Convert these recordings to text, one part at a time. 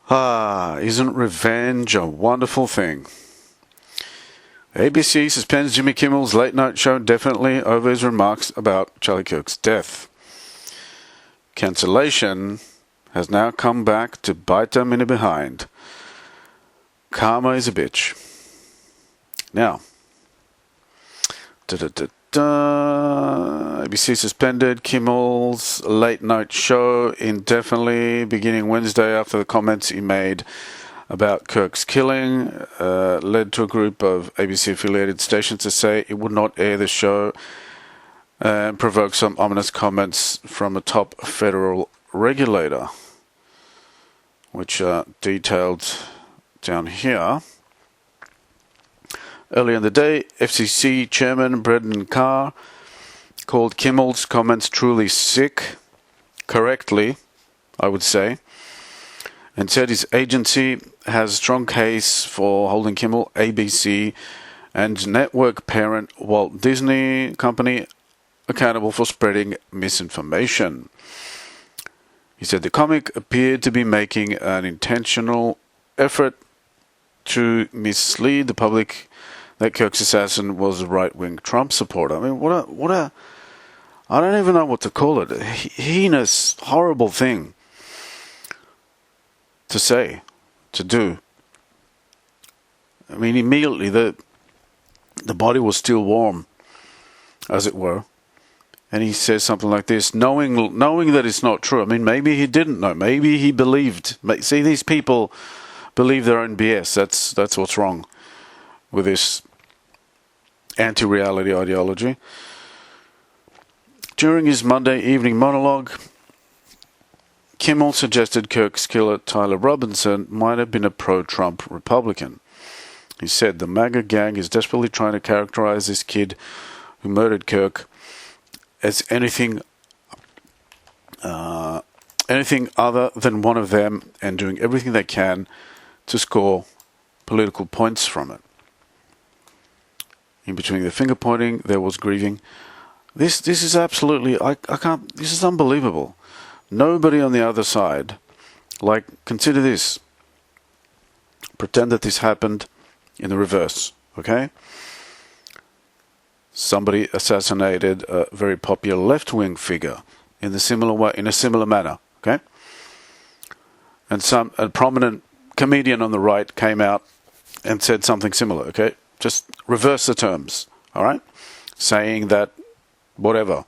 Isn't revenge a wonderful thing? ABC suspends Jimmy Kimmel's late night show indefinitely over his remarks about Charlie Kirk's death. Cancellation has now come back to bite them in the behind. Karma is a bitch. Now, ABC suspended Kimmel's late night show indefinitely beginning Wednesday after the comments he made about Kirk's killing led to a group of ABC affiliated stations to say it would not air the show and provoked some ominous comments from a top federal regulator, which are detailed down here. Earlier in the day, FCC Chairman Brendan Carr called Kimmel's comments truly sick, correctly, I would say, and said his agency has a strong case for holding Kimmel, ABC, and network parent Walt Disney Company accountable for spreading misinformation. He said the comic appeared to be making an intentional effort to mislead the public that Kirk's assassin was a right-wing Trump supporter. I mean, I don't even know what to call it. A heinous, horrible thing to say, to do. I mean, immediately the body was still warm, as it were, and he says something like this, knowing that it's not true. I mean, maybe he didn't know. Maybe he believed. See, these people believe their own BS. That's what's wrong with this anti-reality ideology. During his Monday evening monologue, Kimmel suggested Kirk's killer, Tyler Robinson, might have been a pro-Trump Republican. He said the MAGA gang is desperately trying to characterize this kid who murdered Kirk as anything other than one of them, and doing everything they can to score political points from it. In between the finger pointing, there was grieving. This is absolutely, I can't, this is unbelievable. Nobody on the other side, like, consider this. Pretend that this happened in the reverse, okay? Somebody assassinated a very popular left-wing figure in a similar manner, okay? And a prominent comedian on the right came out and said something similar, okay? Just reverse the terms, all right? Saying that, whatever,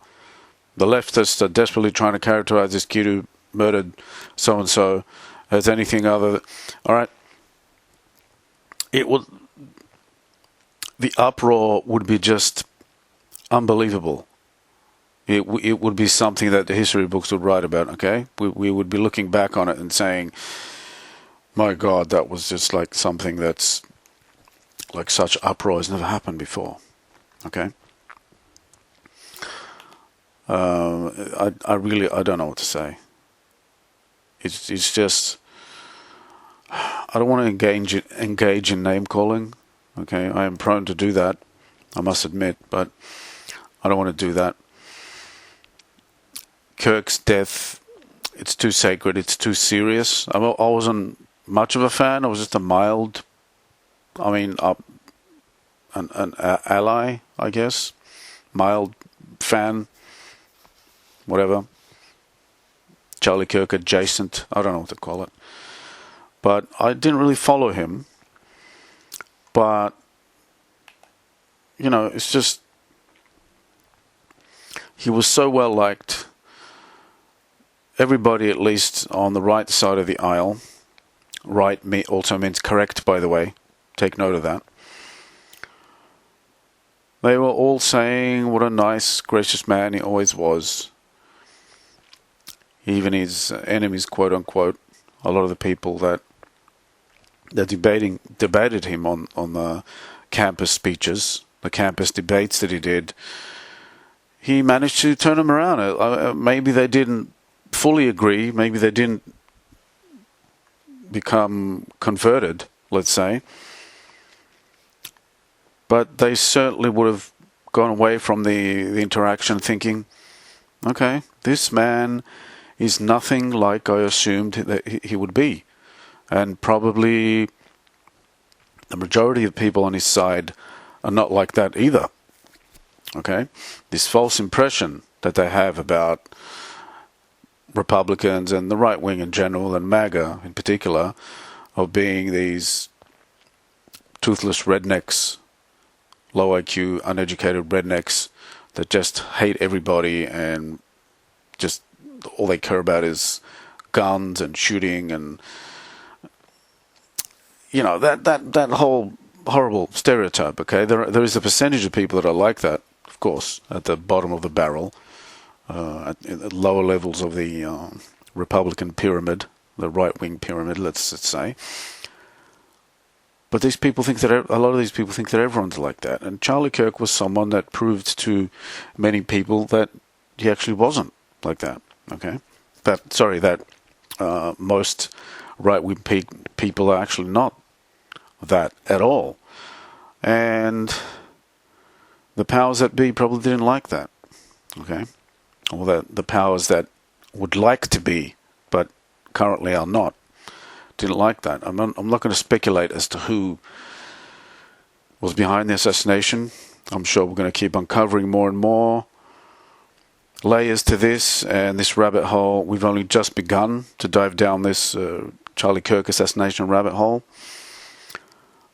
the leftists are desperately trying to characterize this kid who murdered so-and-so as anything other, all right? The uproar would be just unbelievable. It would be something that the history books would write about, okay? We would be looking back on it and saying, my God, that was just like something that's like such uproar has never happened before, okay? I don't know what to say. It's just, I don't want to engage in name calling, okay? I am prone to do that, I must admit, but I don't want to do that. Kirk's death, it's too sacred, it's too serious. I wasn't much of a fan. I was just a mild, an ally, I guess. Mild fan, whatever. Charlie Kirk adjacent, I don't know what to call it. But I didn't really follow him. But, it's just, he was so well liked. Everybody, at least on the right side of the aisle, right also means correct, by the way, take note of that. They were all saying what a nice, gracious man he always was. Even his enemies, quote unquote, a lot of the people that debated him on the campus speeches, the campus debates that he did, he managed to turn them around. Maybe they didn't fully agree, maybe they didn't become converted, let's say, but they certainly would have gone away from the interaction thinking, okay, this man is nothing like I assumed that he would be. And probably the majority of people on his side are not like that either. Okay? This false impression that they have about Republicans and the right wing in general, and MAGA in particular, of being these toothless rednecks, low IQ, uneducated rednecks that just hate everybody and just all they care about is guns and shooting and that whole horrible stereotype. Okay, there is a percentage of people that are like that, of course, at the bottom of the barrel, at lower levels of the Republican pyramid, the right-wing pyramid, let's say. But these people think that a lot of these people think that everyone's like that, and Charlie Kirk was someone that proved to many people that he actually wasn't like that. Okay, that most right-wing people are actually not that at all, and the powers that be probably didn't like that. Okay, or that the powers that would like to be but currently are not didn't like that. I'm not going to speculate as to who was behind the assassination. I'm sure we're going to keep uncovering more and more layers to this, and this rabbit hole. We've only just begun to dive down this Charlie Kirk assassination rabbit hole.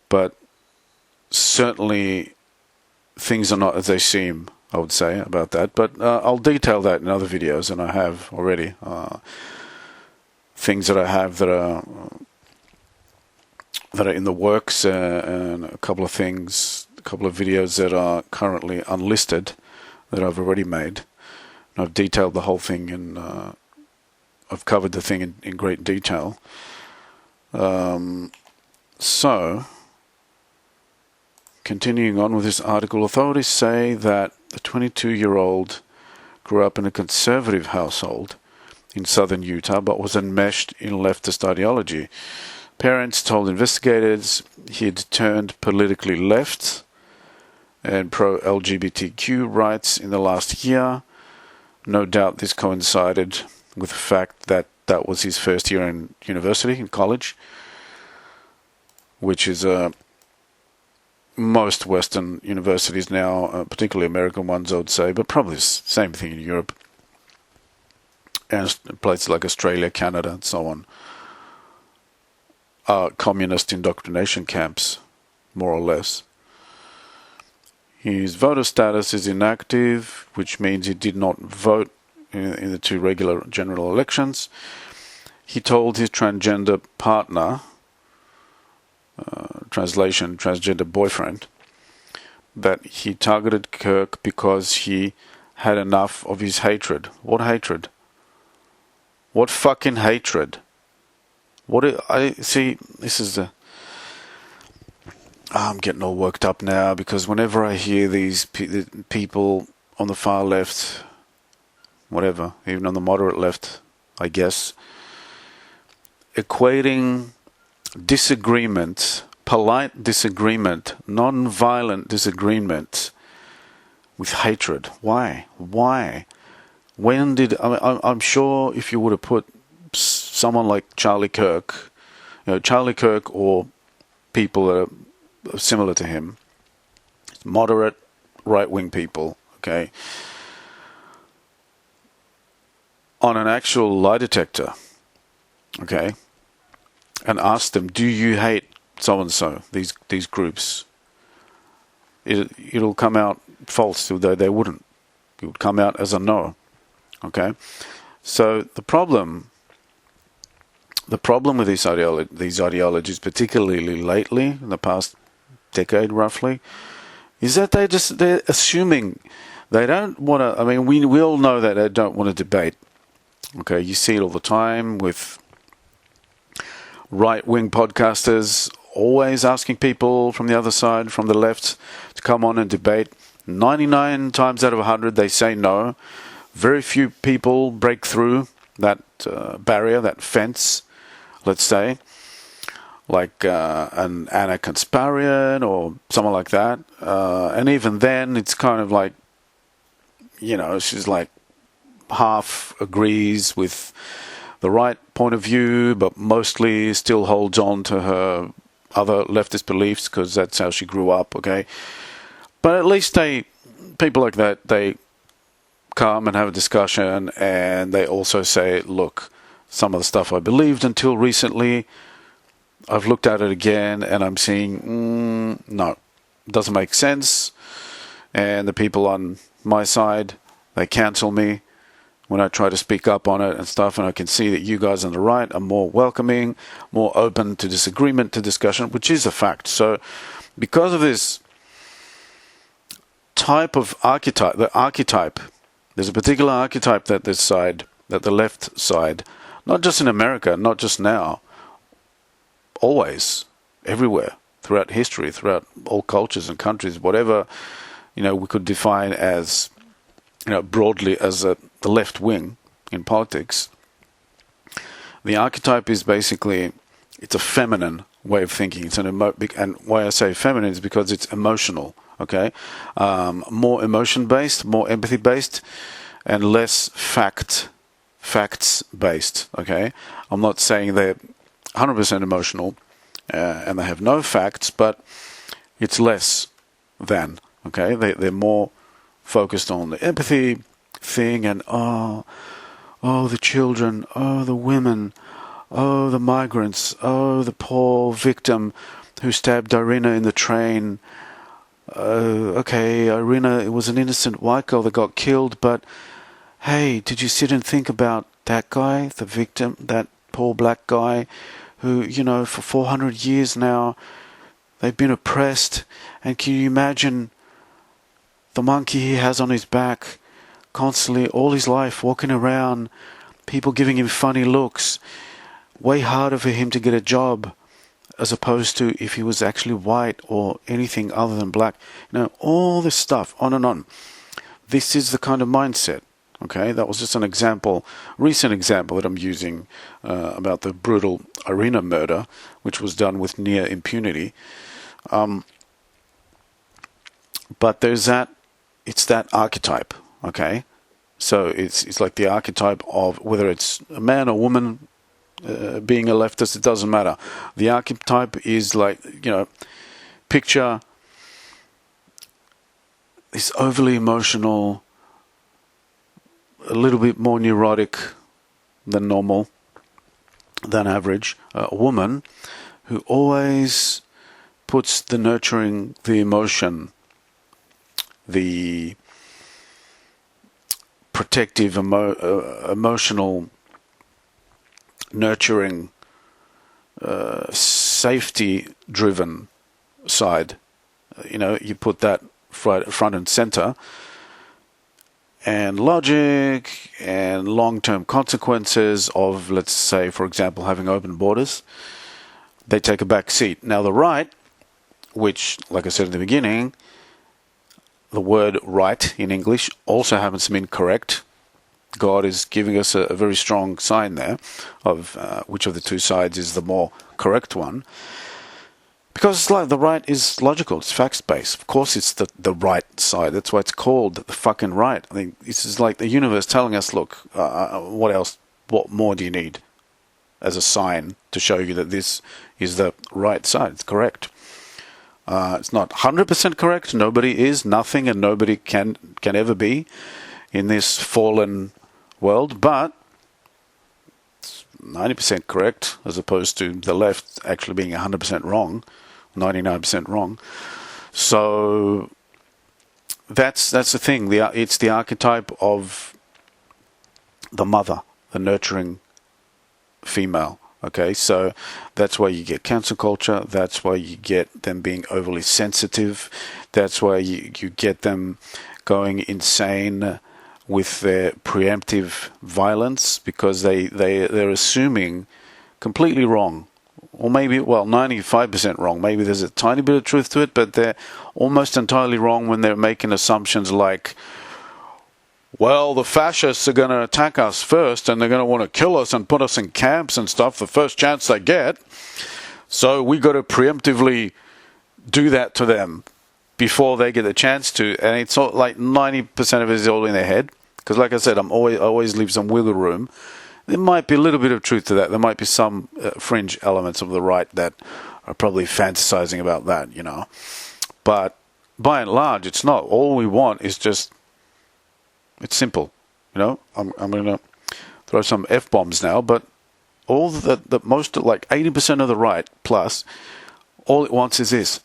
But certainly things are not as they seem, I would say, about that. But I'll detail that in other videos, and I have already. Things that I have that are in the works, and a couple of videos that are currently unlisted that I've already made. And I've detailed the whole thing, and I've covered the thing in great detail. So, continuing on with this article, authorities say that the 22-year-old grew up in a conservative household in southern Utah, but was enmeshed in leftist ideology. Parents told investigators he had turned politically left and pro-LGBTQ rights in the last year. No doubt this coincided with the fact that that was his first year in university, in college, which is most Western universities now, particularly American ones, I would say, but probably the same thing in Europe and places like Australia, Canada, and so on, are communist indoctrination camps, more or less. His voter status is inactive, which means he did not vote in the two regular general elections. He told his transgender partner, translation, transgender boyfriend, that he targeted Kirk because he had enough of his hatred. What hatred? What fucking hatred? This is the... I'm getting all worked up now, because whenever I hear these people on the far left, whatever, even on the moderate left, I guess, equating disagreement, polite disagreement, non-violent disagreement with hatred. Why? I'm sure if you would have put someone like Charlie Kirk, Charlie Kirk or people that are similar to him, moderate right-wing people, okay, on an actual lie detector, okay, and ask them, do you hate so-and-so, these groups? It'll come out false, though they wouldn't. It would come out as a no. Okay, so the problem with these ideologies, particularly lately, in the past decade roughly, is that they're assuming they don't want to. I mean, we all know that they don't want to debate. Okay, you see it all the time with right-wing podcasters always asking people from the other side, from the left, to come on and debate. 99 times out of 100, they say no. Very few people break through that barrier, that fence, let's say, like an Anna Consparian or someone like that. And even then, it's kind of like, she's like half agrees with the right point of view, but mostly still holds on to her other leftist beliefs because that's how she grew up, okay? But at least people like that, they come and have a discussion, and they also say, look, some of the stuff I believed until recently, I've looked at it again, and I'm seeing, no, it doesn't make sense. And the people on my side, they cancel me when I try to speak up on it and stuff, and I can see that you guys on the right are more welcoming, more open to disagreement, to discussion, which is a fact. So because of this type of archetype, there's a particular archetype that the left side, not just in America, not just now, always, everywhere, throughout history, throughout all cultures and countries, whatever, we could define as, broadly as the left wing in politics. The archetype is basically, it's a feminine way of thinking. It's and why I say feminine is because it's emotional, okay? More emotion-based, more empathy-based, and less facts-based, okay? I'm not saying they're 100% emotional and they have no facts, but it's less than, okay? They're more focused on the empathy thing and, oh, the children, oh, the women, oh, the migrants, oh, the poor victim who stabbed Iryna in the train. Okay, Iryna, it was an innocent white girl that got killed, but hey, did you sit and think about that guy, the victim, that poor black guy who, for 400 years now, they've been oppressed, and can you imagine the monkey he has on his back constantly all his life walking around, people giving him funny looks, way harder for him to get a job as opposed to if he was actually white or anything other than black. All this stuff, on and on. This is the kind of mindset, okay? That was just an example, recent example that I'm using about the brutal Iryna murder, which was done with near impunity. But there's it's that archetype, okay? So it's like the archetype of whether it's a man or woman being a leftist, it doesn't matter. The archetype is like, picture this overly emotional, a little bit more neurotic than normal, than average, a woman who always puts the nurturing, the emotion, the protective, emotional, nurturing, safety-driven side. You put that front and center, and logic and long-term consequences of, let's say, for example, having open borders, they take a back seat. Now the right, which, like I said in the beginning, the word right in English also happens to mean correct. God is giving us a very strong sign there of which of the two sides is the more correct one. Because it's like the right is logical, it's facts-based. Of course it's the right side. That's why it's called the fucking right. I mean, this is like the universe telling us, look, what else, what more do you need as a sign to show you that this is the right side? It's correct. It's not 100% correct. Nobody is, nothing, and nobody can ever be in this fallen world, but it's 90% correct as opposed to the left actually being 100% wrong, 99% wrong. So that's the thing. It's the archetype of the mother, the nurturing female. Okay, so that's why you get cancel culture. That's why you get them being overly sensitive. That's why you get them going insane with their preemptive violence, because they're assuming completely wrong, or maybe 95% wrong. Maybe there's a tiny bit of truth to it, but they're almost entirely wrong when they're making assumptions like, well, the fascists are going to attack us first and they're going to want to kill us and put us in camps and stuff the first chance they get. So we got to preemptively do that to them before they get the chance to. And it's all, like 90% of it is all in their head. Because like I said, I always leave some wiggle room. there might be a little bit of truth to that. There might be some fringe elements of the right that are probably fantasizing about that, But by and large, it's not. All we want is just, it's simple, I'm going to throw some F-bombs now, but all most, like 80% of the right plus, all it wants is this: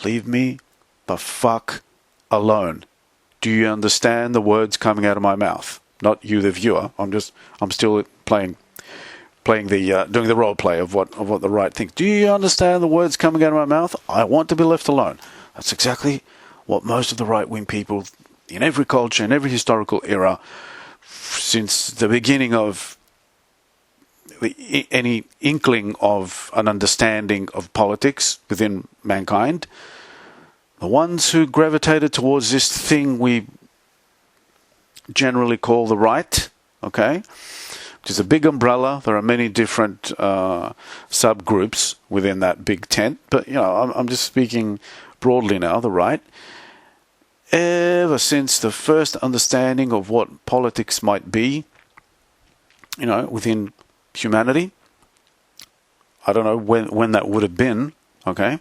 leave me the fuck alone. Do you understand the words coming out of my mouth? Not you, the viewer. I'm still playing the doing the role play of what the right thinks. Do you understand the words coming out of my mouth? I want to be left alone. That's exactly what most of the right-wing people in every culture, in every historical era, since the beginning of any inkling of an understanding of politics within mankind, the ones who gravitated towards this thing we generally call the right, okay, which is a big umbrella. There are many different subgroups within that big tent, but I'm just speaking broadly now. The right, ever since the first understanding of what politics might be, within humanity, I don't know when that would have been, okay,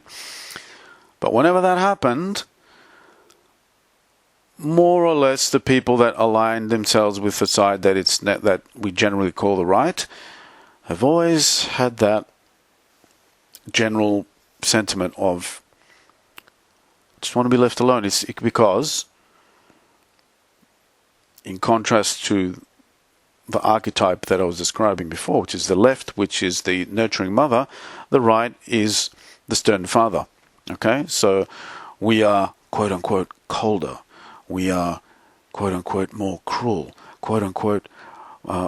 but whenever that happened, more or less the people that aligned themselves with the side that we generally call the right have always had that general sentiment of just want to be left alone. It's because, in contrast to the archetype that I was describing before, which is the left, which is the nurturing mother, the right is the stern father. Okay, so we are quote unquote colder. We are quote unquote more cruel, quote unquote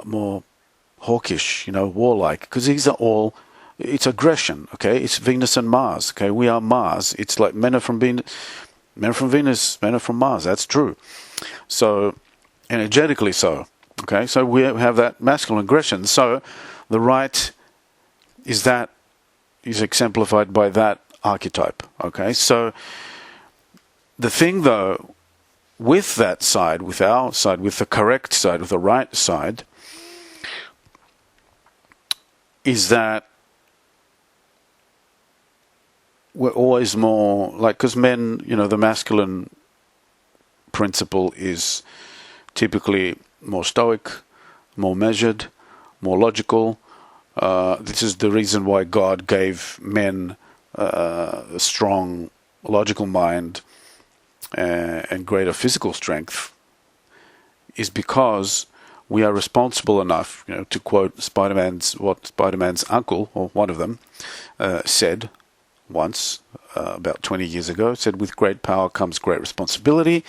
more hawkish, warlike, because these are all, it's aggression. Okay, it's Venus and Mars. Okay, we are Mars. It's like men are from Venus, men are from Mars. That's true. So energetically so. Okay, so we have that masculine aggression. So the right is exemplified by that archetype. Okay, so the thing though, with that side, with our side, with the correct side, with the right side, is that we're always more like, because men, the masculine principle is typically more stoic, more measured, more logical. This is the reason why God gave men a strong logical mind and greater physical strength, is because we are responsible enough, to quote what Spider-Man's uncle, or one of them, said once, about 20 years ago, said, with great power comes great responsibility.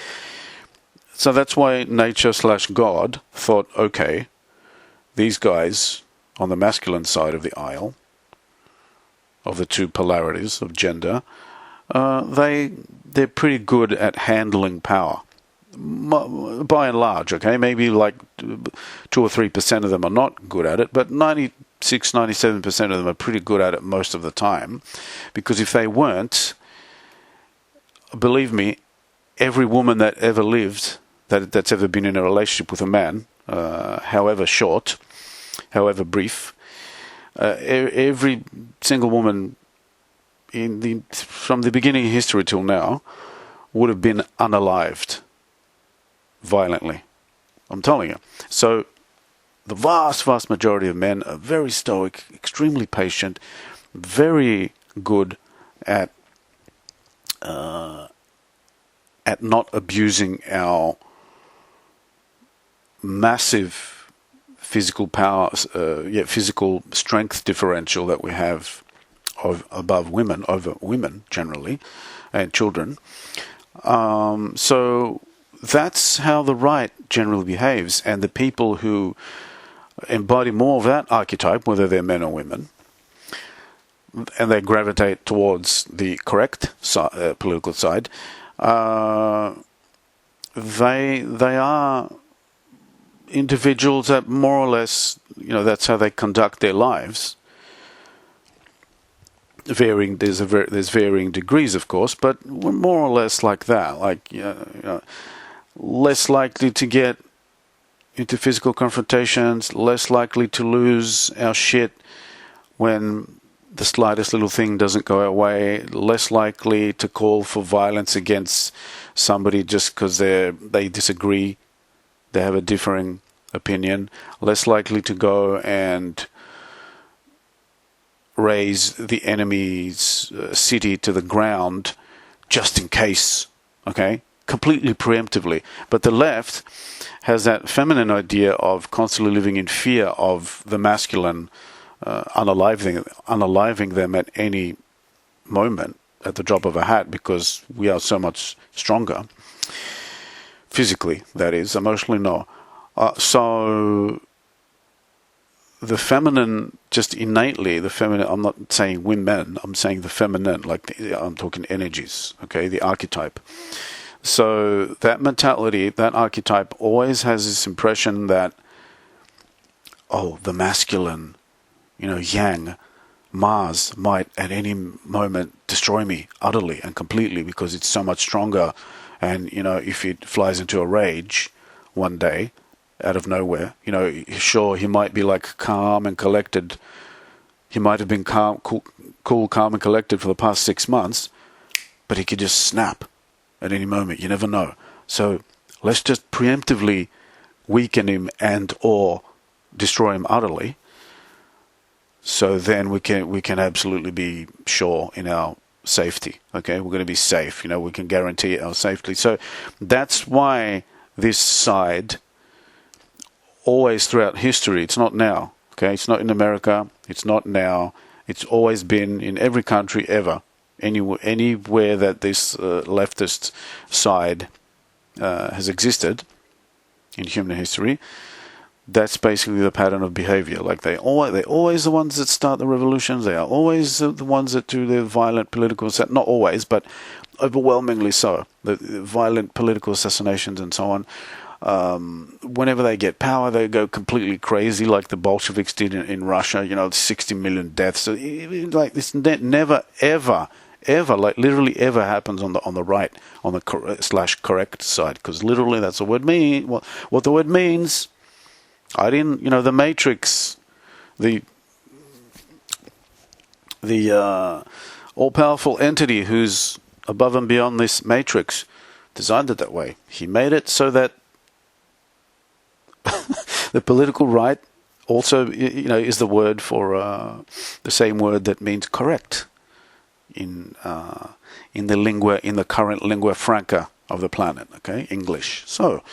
So that's why nature/God thought, okay, these guys on the masculine side of the aisle, of the two polarities of gender, they're pretty good at handling power, by and large. Okay, maybe like 2 or 3% of them are not good at it, but 96-97% of them are pretty good at it most of the time. Because if they weren't, believe me, every woman that ever lived, that's ever been in a relationship with a man, however short, however brief, every single woman from the beginning of history till now would have been unalived violently. I'm telling you. So the vast majority of men are very stoic, extremely patient, very good at not abusing our massive physical power, physical strength differential that we have over women generally, and children. So that's how the right generally behaves, and the people who embody more of that archetype, whether they're men or women, and they gravitate towards the correct political side, they are individuals that more or less, that's how they conduct their lives. There's varying degrees, of course, but we're more or less like that. Like, less likely to get into physical confrontations, less likely to lose our shit when the slightest little thing doesn't go our way, less likely to call for violence against somebody just because they disagree, they have a differing opinion, less likely to go and raise the enemy's city to the ground just in case, okay? Completely preemptively. But the left has that feminine idea of constantly living in fear of the masculine, unaliving them at any moment, at the drop of a hat, because we are so much stronger. Physically, that is. Emotionally, no. So the feminine, just innately, the feminine, I'm not saying women, I'm saying the feminine, like I'm talking energies, okay, the archetype. So that mentality, that archetype always has this impression that, oh, the masculine, yang, Mars might at any moment destroy me utterly and completely because it's so much stronger. And, if it flies into a rage one day out of nowhere, sure, he might be like calm and collected. He might have been cool, calm and collected for the past 6 months, but he could just snap at any moment. You never know. So let's just preemptively weaken him and or destroy him utterly. So then we can absolutely be sure in our safety. Okay, we're going to be safe. We can guarantee our safety. So that's why this side, always throughout history, it's not now. Okay, it's not in America. It's not now. It's always been in every country ever. Anywhere that this leftist side has existed in human history, that's basically the pattern of behavior. Like they're always the ones that start the revolutions. They are always the ones that do the violent political, not always, but overwhelmingly so. The violent political assassinations and so on. Whenever they get power, they go completely crazy, like the Bolsheviks did in Russia. 60 million deaths. So, like this never ever, like literally ever happens on the right, on the /correct side, because literally that's the word mean. What the word means. The Matrix, the all-powerful entity who's above and beyond this Matrix designed it that way. He made it so that the political right also, is the word for the same word that means correct in the current lingua franca of the planet. Okay, English. So.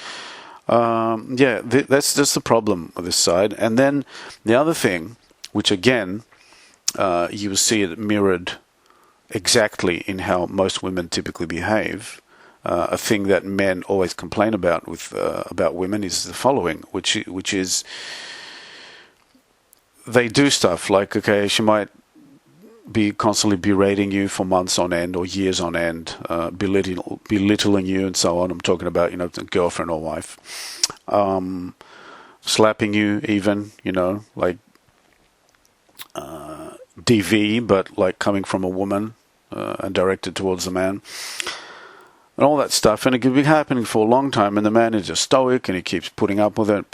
That's just the problem with this side. And then the other thing, which again, you will see it mirrored exactly in how most women typically behave. A thing that men always complain about about women is the following, which is they do stuff like, okay, she might be constantly berating you for months on end or years on end, belittling you and so on. I'm talking about, girlfriend or wife. Slapping you even, like DV, but like coming from a woman and directed towards a man. And all that stuff. And it could be happening for a long time, and the man is just stoic and he keeps putting up with it.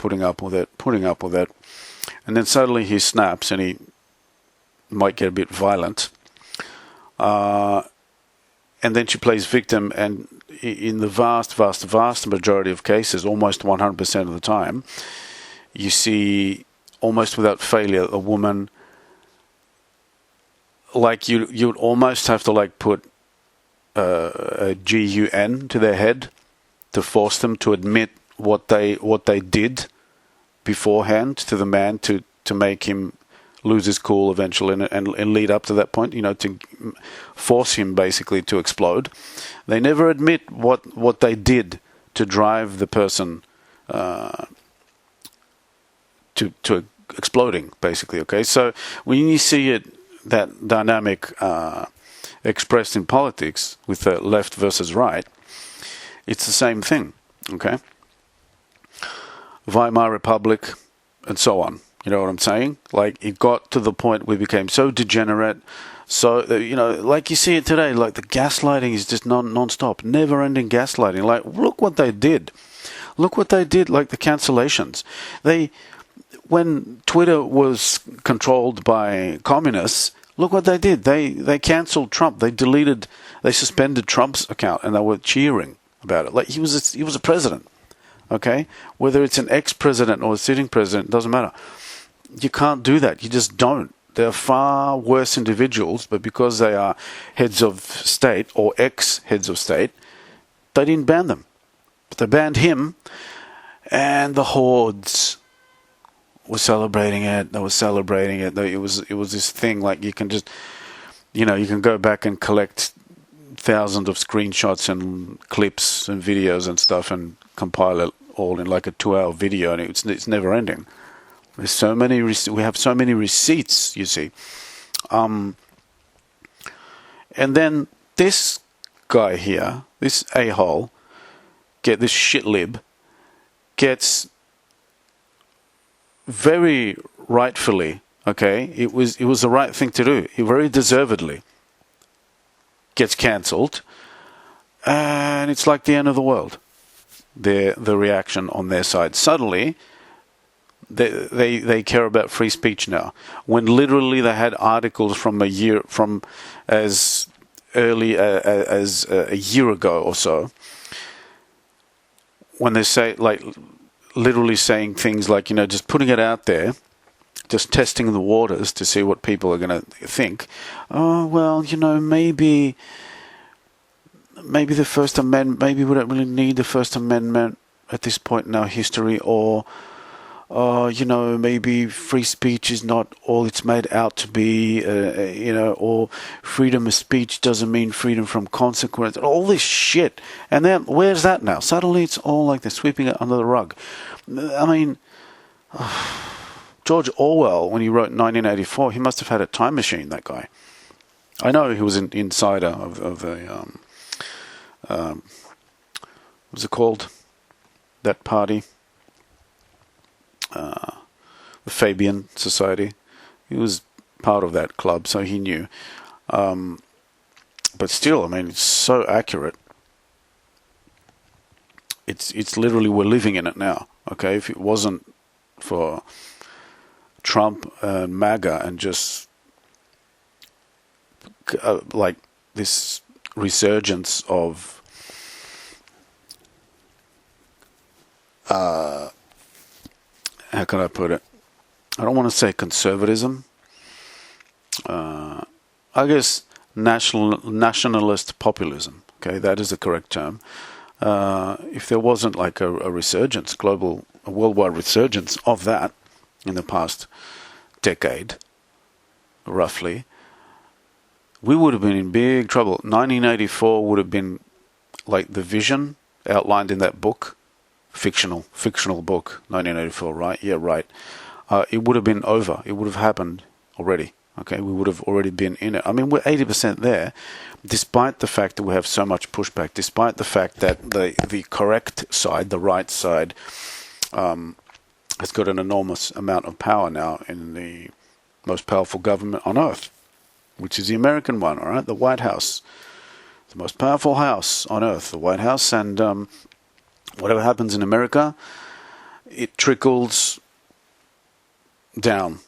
And then suddenly he snaps and he might get a bit violent, and then she plays victim, and in the vast majority of cases, almost 100% of the time, you see almost without failure a woman, like you'd almost have to like put a GUN to their head to force them to admit what they did beforehand to the man to make him lose his cool eventually and lead up to that point, to force him basically to explode. They never admit what they did to drive the person to exploding, basically. Okay, so when you see that dynamic expressed in politics with the left versus right, it's the same thing. Okay, Weimar Republic and so on. You know what I'm saying? Like, it got to the point we became so degenerate, so, like you see it today, like the gaslighting is just non-stop, never-ending gaslighting. Like, look what they did. Look what they did, like the cancellations. When Twitter was controlled by communists, look what they did. They cancelled Trump. They suspended Trump's account, and they were cheering about it. Like he was a president. Okay, whether it's an ex-president or a sitting president, doesn't matter. You can't do that. You just don't. They're far worse individuals, but because they are heads of state or ex-heads of state, they didn't ban them. But they banned him, and the hordes were celebrating it. They were celebrating it. It was this thing like you can just, you can go back and collect thousands of screenshots and clips and videos and stuff and compile it all in like a 2-hour video, and it's never ending. There's so many. We have so many receipts, you see. And then this guy here, this a-hole, this shitlib, gets very rightfully, okay, it was the right thing to do. He very deservedly gets cancelled, and it's like the end of the world. The reaction on their side. Suddenly, they care about free speech now, when literally they had articles from as early as a year ago or so, when they say, like, literally saying things like, just putting it out there, just testing the waters to see what people are going to think. Oh, well, maybe the First Amendment, maybe we don't really need the First Amendment at this point in our history, or maybe free speech is not all it's made out to be, or freedom of speech doesn't mean freedom from consequence, all this shit. And then, where's that now? Suddenly it's all like they're sweeping it under the rug. I mean, George Orwell, when he wrote 1984, he must have had a time machine, that guy. I know he was an insider of a, what's it called? That party? The Fabian Society. He was part of that club, so he knew. But still, I mean, it's so accurate. It's literally, we're living in it now. Okay, if it wasn't for Trump and MAGA and just like this resurgence of how can I put it? I don't want to say conservatism. I guess nationalist populism. Okay, that is the correct term. If there wasn't like a resurgence, a worldwide resurgence of that in the past decade, roughly, we would have been in big trouble. 1984 would have been like the vision outlined in that book. Fictional book, 1984, right? Yeah, right. It would have been over. It would have happened already. Okay, we would have already been in it. I mean, we're 80% there, despite the fact that we have so much pushback, despite the fact that the correct side, the right side, has got an enormous amount of power now in the most powerful government on earth, which is the American one, all right? The White House. The most powerful house on earth, the White House, and whatever happens in America, it trickles down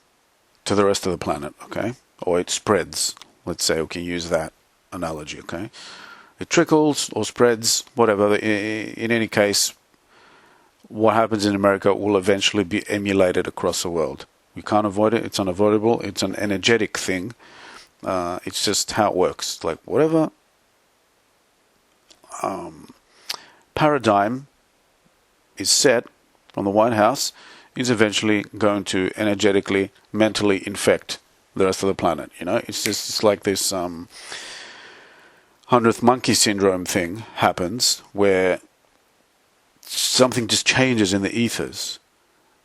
to the rest of the planet, okay? Or it spreads. Let's say we can use that analogy, okay? It trickles or spreads, whatever. In any case, what happens in America will eventually be emulated across the world. We can't avoid it. It's unavoidable. It's an energetic thing. It's just how it works. Like whatever paradigm is set from the White House is eventually going to energetically, mentally infect the rest of the planet. It's like this 100th monkey syndrome thing happens where something just changes in the ethers,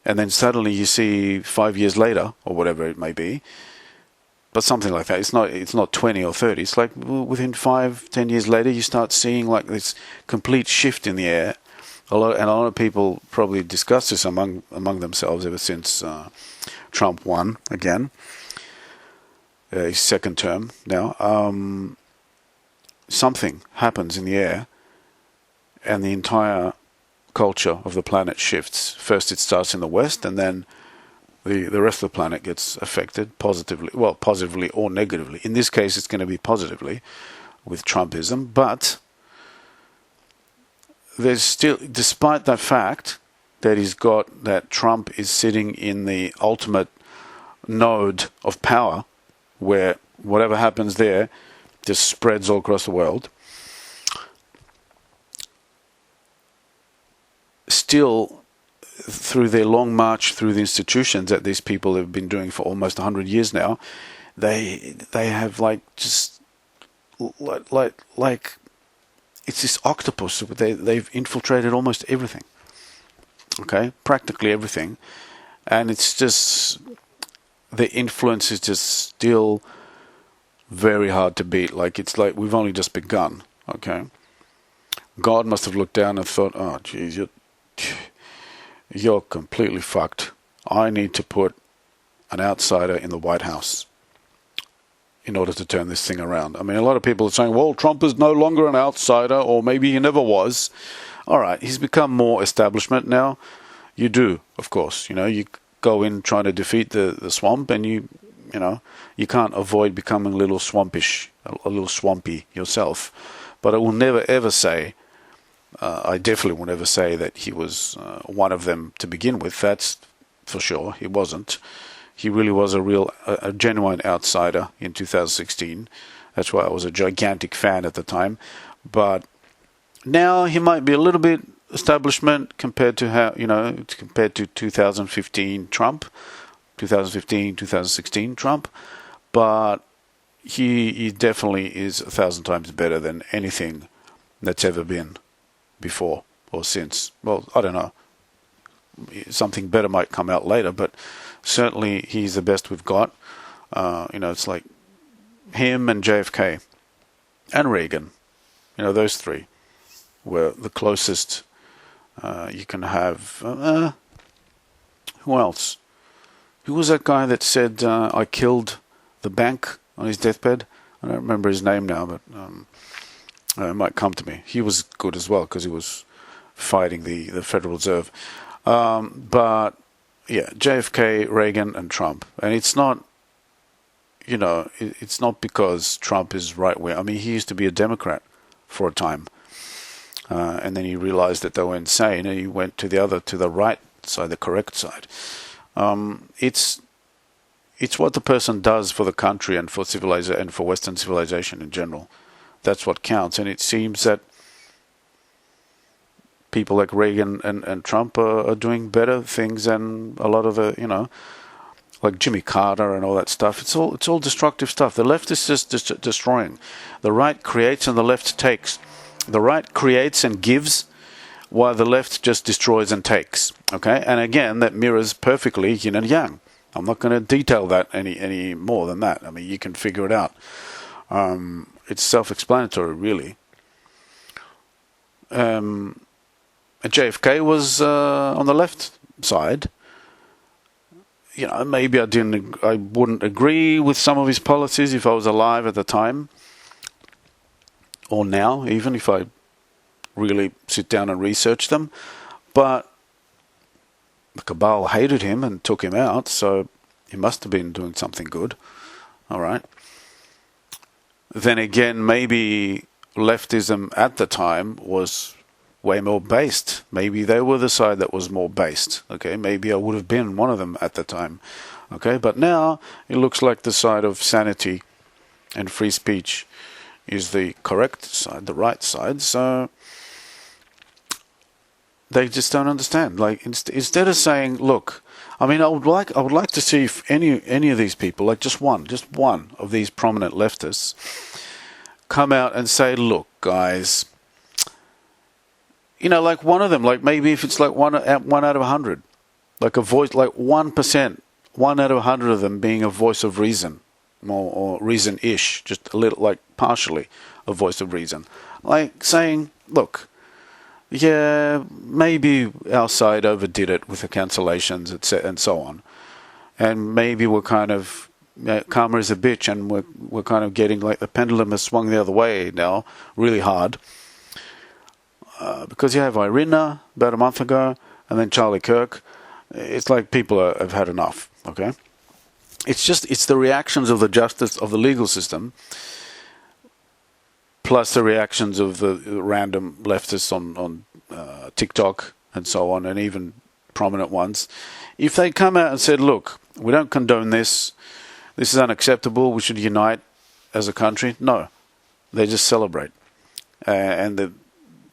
and then suddenly you see 5 years later, or whatever it may be, but something like that. It's not 20 or 30. It's like within 5-10 years later, you start seeing like this complete shift in the air. A lot of people probably discuss this among themselves ever since Trump won again, his second term now. Something happens in the air, and the entire culture of the planet shifts. First it starts in the West, and then the rest of the planet gets affected positively, well, positively or negatively. In this case, it's going to be positively with Trumpism, but there's still, despite that fact that Trump is sitting in the ultimate node of power, where whatever happens there just spreads all across the world, still, through their long march through the institutions that these people have been doing for almost 100 years now, they have just like it's this octopus. They've infiltrated almost everything. Okay, practically everything, and it's just the influence is just still very hard to beat. Like, it's like we've only just begun. Okay, God must have looked down and thought, "Oh, geez, you're completely fucked. I need to put an outsider in the White House in order to turn this thing around." I mean, a lot of people are saying, well, Trump is no longer an outsider, or maybe he never was. All right, he's become more establishment now. You do, of course. You go in trying to defeat the swamp, and you can't avoid becoming a little swampish, a little swampy yourself. But I will never, ever say, I definitely will never say that he was one of them to begin with. That's for sure. He wasn't. He really was a genuine outsider in 2016. That's why I was a gigantic fan at the time. But now he might be a little bit establishment compared to compared to 2015 Trump, 2016 Trump. But he definitely is 1,000 times better than anything that's ever been before or since. Well, I don't know. Something better might come out later, but certainly he's the best we've got. It's like him and JFK and Reagan. Those three were the closest you can have. Who else? Who was that guy that said, I killed the bank on his deathbed? I don't remember his name now, but it might come to me. He was good as well because he was fighting the Federal Reserve. But yeah, JFK, Reagan, and Trump. And it's not, it's not because Trump is right wing. I mean, he used to be a Democrat for a time. And then he realized that they were insane, and he went to the right side, the correct side. It's what the person does for the country and for civilization and for Western civilization in general. That's what counts. And it seems that people like Reagan and Trump are doing better things than a lot of like Jimmy Carter and all that stuff. It's all destructive stuff. The left is just destroying. The right creates and the left takes. The right creates and gives, while the left just destroys and takes. Okay, and again, that mirrors perfectly yin and yang. I'm not going to detail that any more than that. I mean, you can figure it out. It's self-explanatory, really. JFK was on the left side. Maybe I wouldn't agree with some of his policies if I was alive at the time, or now, even if I really sit down and research them. But the cabal hated him and took him out, so he must have been doing something good. All right. Then again, maybe leftism at the time was way more based. Maybe they were the side that was more based. Okay, maybe I would have been one of them at the time. Okay, but now it looks like the side of sanity and free speech is the correct side, the right side. So they just don't understand. Like, instead of saying, look, I mean, I would like to see if any of these people, like just one of these prominent leftists, come out and say, look, guys, like one of them, like maybe if it's like one out of 100, like a voice, like 1%, 1 out of 100 of them being a voice of reason, or reason-ish, just a little, like partially a voice of reason, like saying, look, yeah, maybe our side overdid it with the cancellations, and so on, and maybe we're kind of karma is a bitch, and we're kind of getting like the pendulum has swung the other way now, really hard. because you have Iryna about a month ago, and then Charlie Kirk. It's like people have had enough. Okay, it's the reactions of the justice of the legal system, plus the reactions of the random leftists on TikTok and so on, and even prominent ones. If they come out and said, "Look, we don't condone this. This is unacceptable. We should unite as a country," no, they just celebrate. And the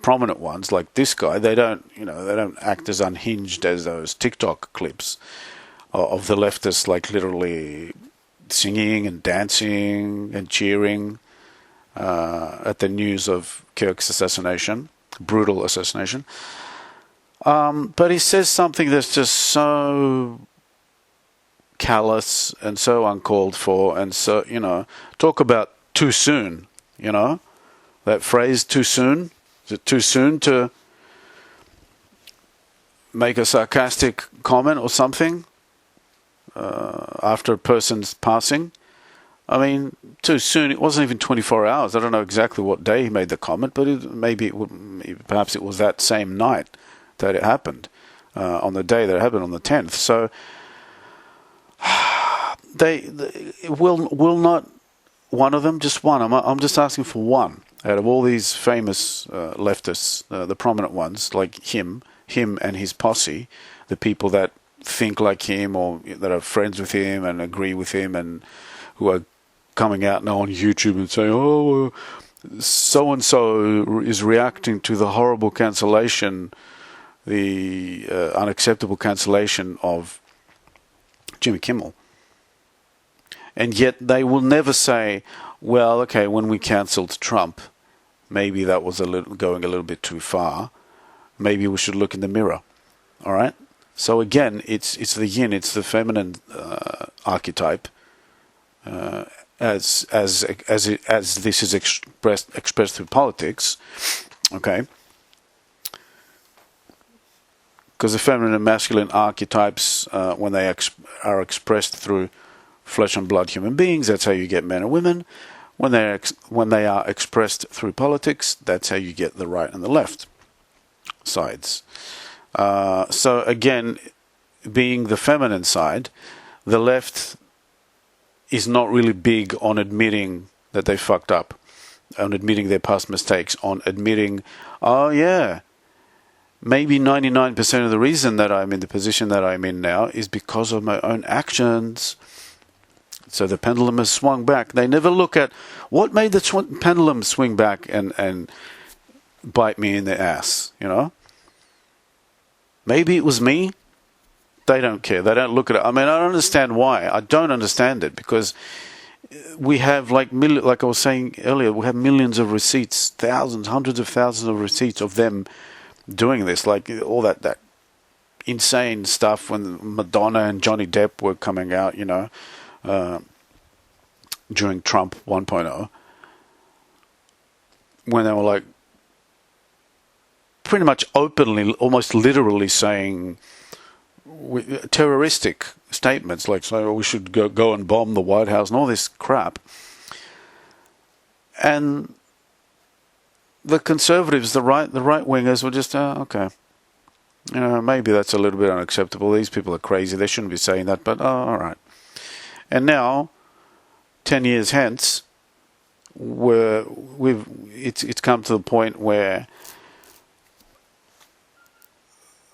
prominent ones, like this guy, they don't act as unhinged as those TikTok clips of the leftists, like literally singing and dancing and cheering at the news of Kirk's assassination, brutal assassination. But he says something that's just so callous and so uncalled for, and so, talk about too soon, that phrase, too soon. Is it too soon to make a sarcastic comment or something after a person's passing? I mean, too soon. It wasn't even 24 hours. I don't know exactly what day he made the comment, but perhaps it was that same night that it happened, on the day that it happened, on the 10th. So they will not one of them, just one. I'm just asking for one out of all these famous leftists, the prominent ones like him and his posse, the people that think like him or that are friends with him and agree with him, and who are coming out now on YouTube and saying, "Oh, so and so is reacting to the horrible cancellation, the unacceptable cancellation of Jimmy Kimmel." And yet they will never say, "Well, okay, when we cancelled Trump, maybe that was going a little bit too far. Maybe we should look in the mirror." All right. So again, it's the yin, it's the feminine archetype, as this is expressed through politics. Okay. Because the feminine and masculine archetypes, when they are expressed through flesh and blood human beings, that's how you get men and women. When they are expressed through politics, that's how you get the right and the left sides. So again, being the feminine side, the left is not really big on admitting that they fucked up, on admitting their past mistakes, on admitting, "Oh yeah, maybe 99% of the reason that I'm in the position that I'm in now is because of my own actions." So the pendulum has swung back. They never look at what made the pendulum swing back and bite me in the ass, Maybe it was me. They don't care. They don't look at it. I mean, I don't understand why. I don't understand it, because we have, like I was saying earlier, we have millions of receipts, thousands, hundreds of thousands of receipts of them doing this, like all that insane stuff when Madonna and Johnny Depp were coming out, during Trump 1.0, when they were like pretty much openly, almost literally saying terroristic statements, like saying, "Oh, we should go and bomb the White House," and all this crap. And the conservatives, the right wingers, were just okay. Maybe that's a little bit unacceptable. These people are crazy. They shouldn't be saying that, but all right. And now, 10 years hence, it's come to the point where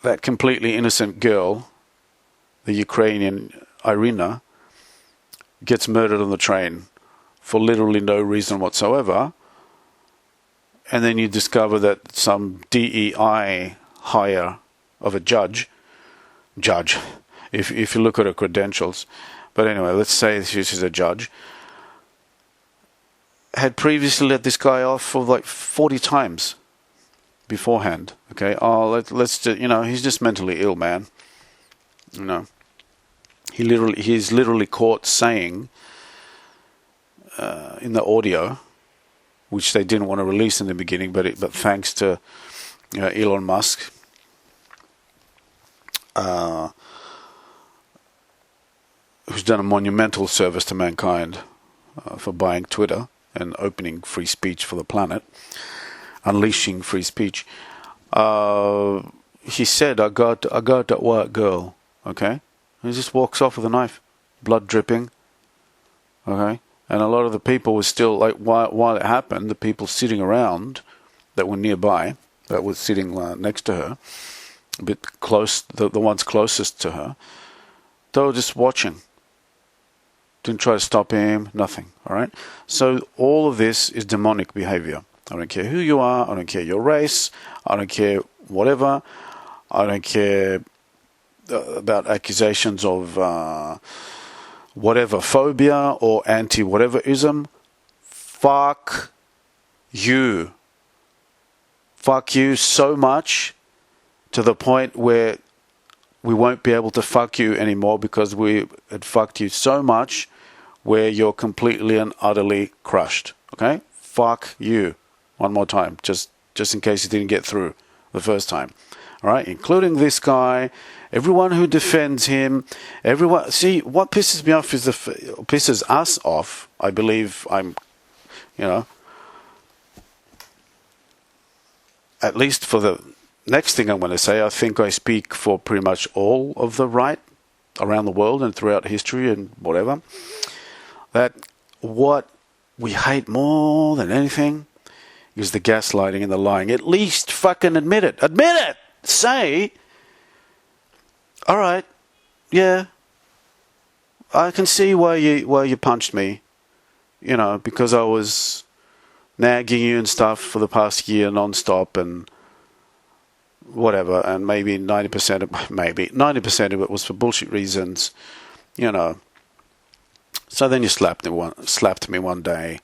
that completely innocent girl, the Ukrainian Iryna, gets murdered on the train for literally no reason whatsoever, and then you discover that some DEI hire of a judge, if you look at her credentials, but anyway, let's say she's a judge, had previously let this guy off for like 40 times beforehand. Okay, let's just, he's just mentally ill, man. He's literally caught saying in the audio, which they didn't want to release in the beginning, but thanks to Elon Musk, who's done a monumental service to mankind for buying Twitter and opening free speech for the planet, unleashing free speech. he said, I got that white girl, okay? And he just walks off with a knife, blood dripping, okay? And a lot of the people were still, like, while it happened, the people sitting around that were nearby, that were sitting next to her, a bit close, the ones closest to her, they were just watching. Didn't try to stop him, nothing, all right? So all of this is demonic behavior. I don't care who you are, I don't care your race, I don't care whatever, I don't care about accusations of whatever phobia or anti-whatever-ism. Fuck you. Fuck you so much to the point where we won't be able to fuck you anymore because we had fucked you so much where you're completely and utterly crushed. Okay? Fuck you. One more time, just in case you didn't get through the first time. All right? Including this guy, everyone who defends him, everyone. See, what pisses me off is pisses us off. I believe at least for the next thing I'm going to say, I think I speak for pretty much all of the right around the world and throughout history and whatever. That what we hate more than anything is the gaslighting and the lying. At least fucking admit it. Admit it! Say, all right, yeah, I can see why you punched me, because I was nagging you and stuff for the past year non-stop and whatever, and maybe 90% of it was for bullshit reasons, So then you slapped me one day,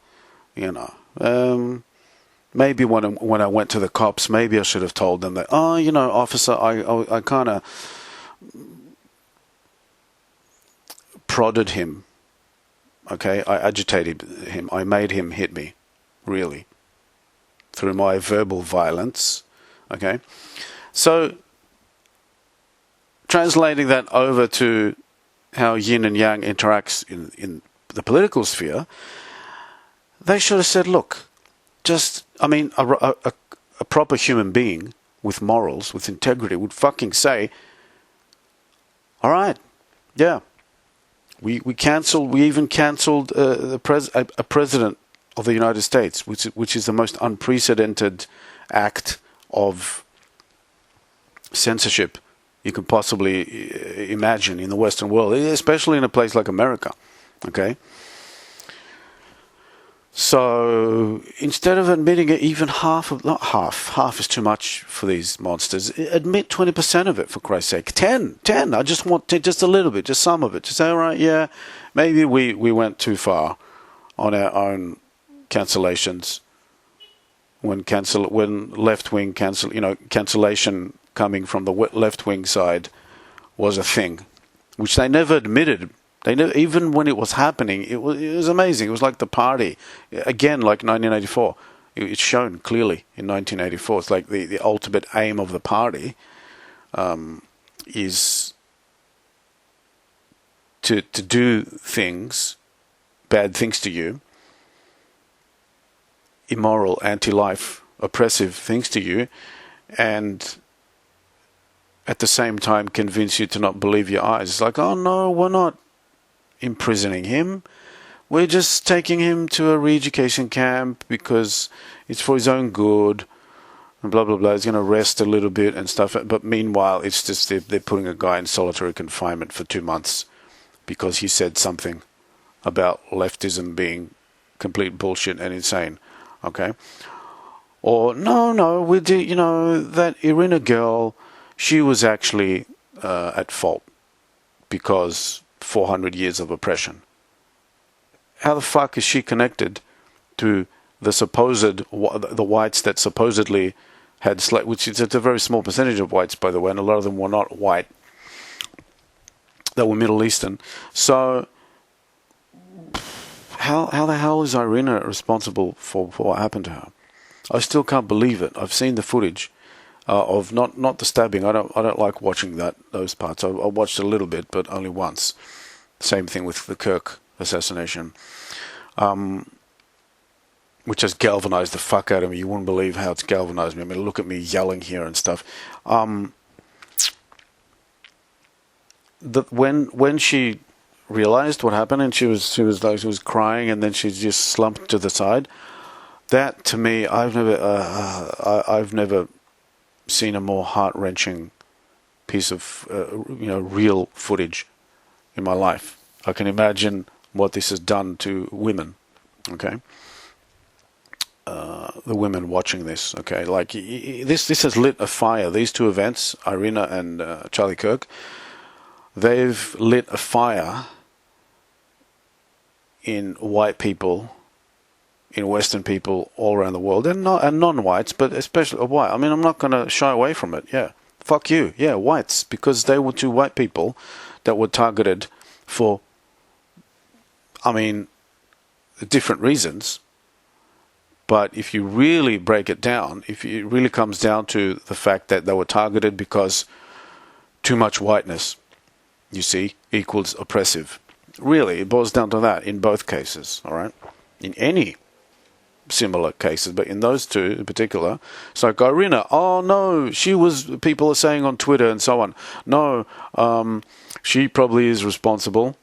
Maybe when I went to the cops, maybe I should have told them that, officer, I kind of prodded him, okay? I agitated him. I made him hit me, really, through my verbal violence, okay? So, translating that over to how yin and yang interacts in the political sphere, they should have said, look, a proper human being with morals, with integrity, would fucking say, all right, yeah, we even cancelled a president of the United States, which is the most unprecedented act of censorship you can possibly imagine in the Western world, especially in a place like America, okay? So instead of admitting it, even half is too much for these monsters. Admit 20% of it, for Christ's sake. 10. I just want just a little bit, just some of it. Just say, all right, yeah, maybe we went too far on our own cancellations. When left-wing cancellation coming from the left-wing side was a thing, which they never admitted. They never, even when it was happening, it was amazing. It was like the party. Again, like 1984. It's shown clearly in 1984. It's like the ultimate aim of the party is to do things, bad things to you, immoral, anti-life, oppressive things to you, and at the same time convince you to not believe your eyes. It's like, oh no, we're not imprisoning him. We're just taking him to a re-education camp because it's for his own good, and blah, blah, blah. He's going to rest a little bit and stuff. But meanwhile, it's just they're putting a guy in solitary confinement for 2 months because he said something about leftism being complete bullshit and insane. Okay? Or, no, we did, that Iryna girl, she was actually at fault because 400 years of oppression. How the fuck is she connected to the whites that supposedly had which is a very small percentage of whites, by the way, and a lot of them were not white. They were Middle Eastern. So how the hell is Iryna responsible for what happened to her? I still can't believe it. I've seen the footage of not the stabbing. I don't like watching those parts. I watched a little bit, but only once. Same thing with the Kirk assassination. which has galvanized the fuck out of me. You wouldn't believe how it's galvanized me. I mean, look at me yelling here and stuff. When she realized what happened, and she was crying, and then she just slumped to the side. That, to me, I've never seen a more heart-wrenching piece of real footage in my life. I can imagine what this has done to women. Okay, the women watching this. Okay, like this has lit a fire. These two events, Iryna and Charlie Kirk, they've lit a fire in white people, in Western people all around the world, and non-whites, but especially white. I mean, I'm not going to shy away from it. Yeah, fuck you. Yeah, whites, because they were two white people that were targeted for, I mean, different reasons. But if you really break it down, if it really comes down to the fact that they were targeted because too much whiteness, you see, equals oppressive. Really, it boils down to that in both cases, all right? In any similar cases, but in those two in particular. So Iryna, oh no, people are saying on Twitter and so on, no, she probably is responsible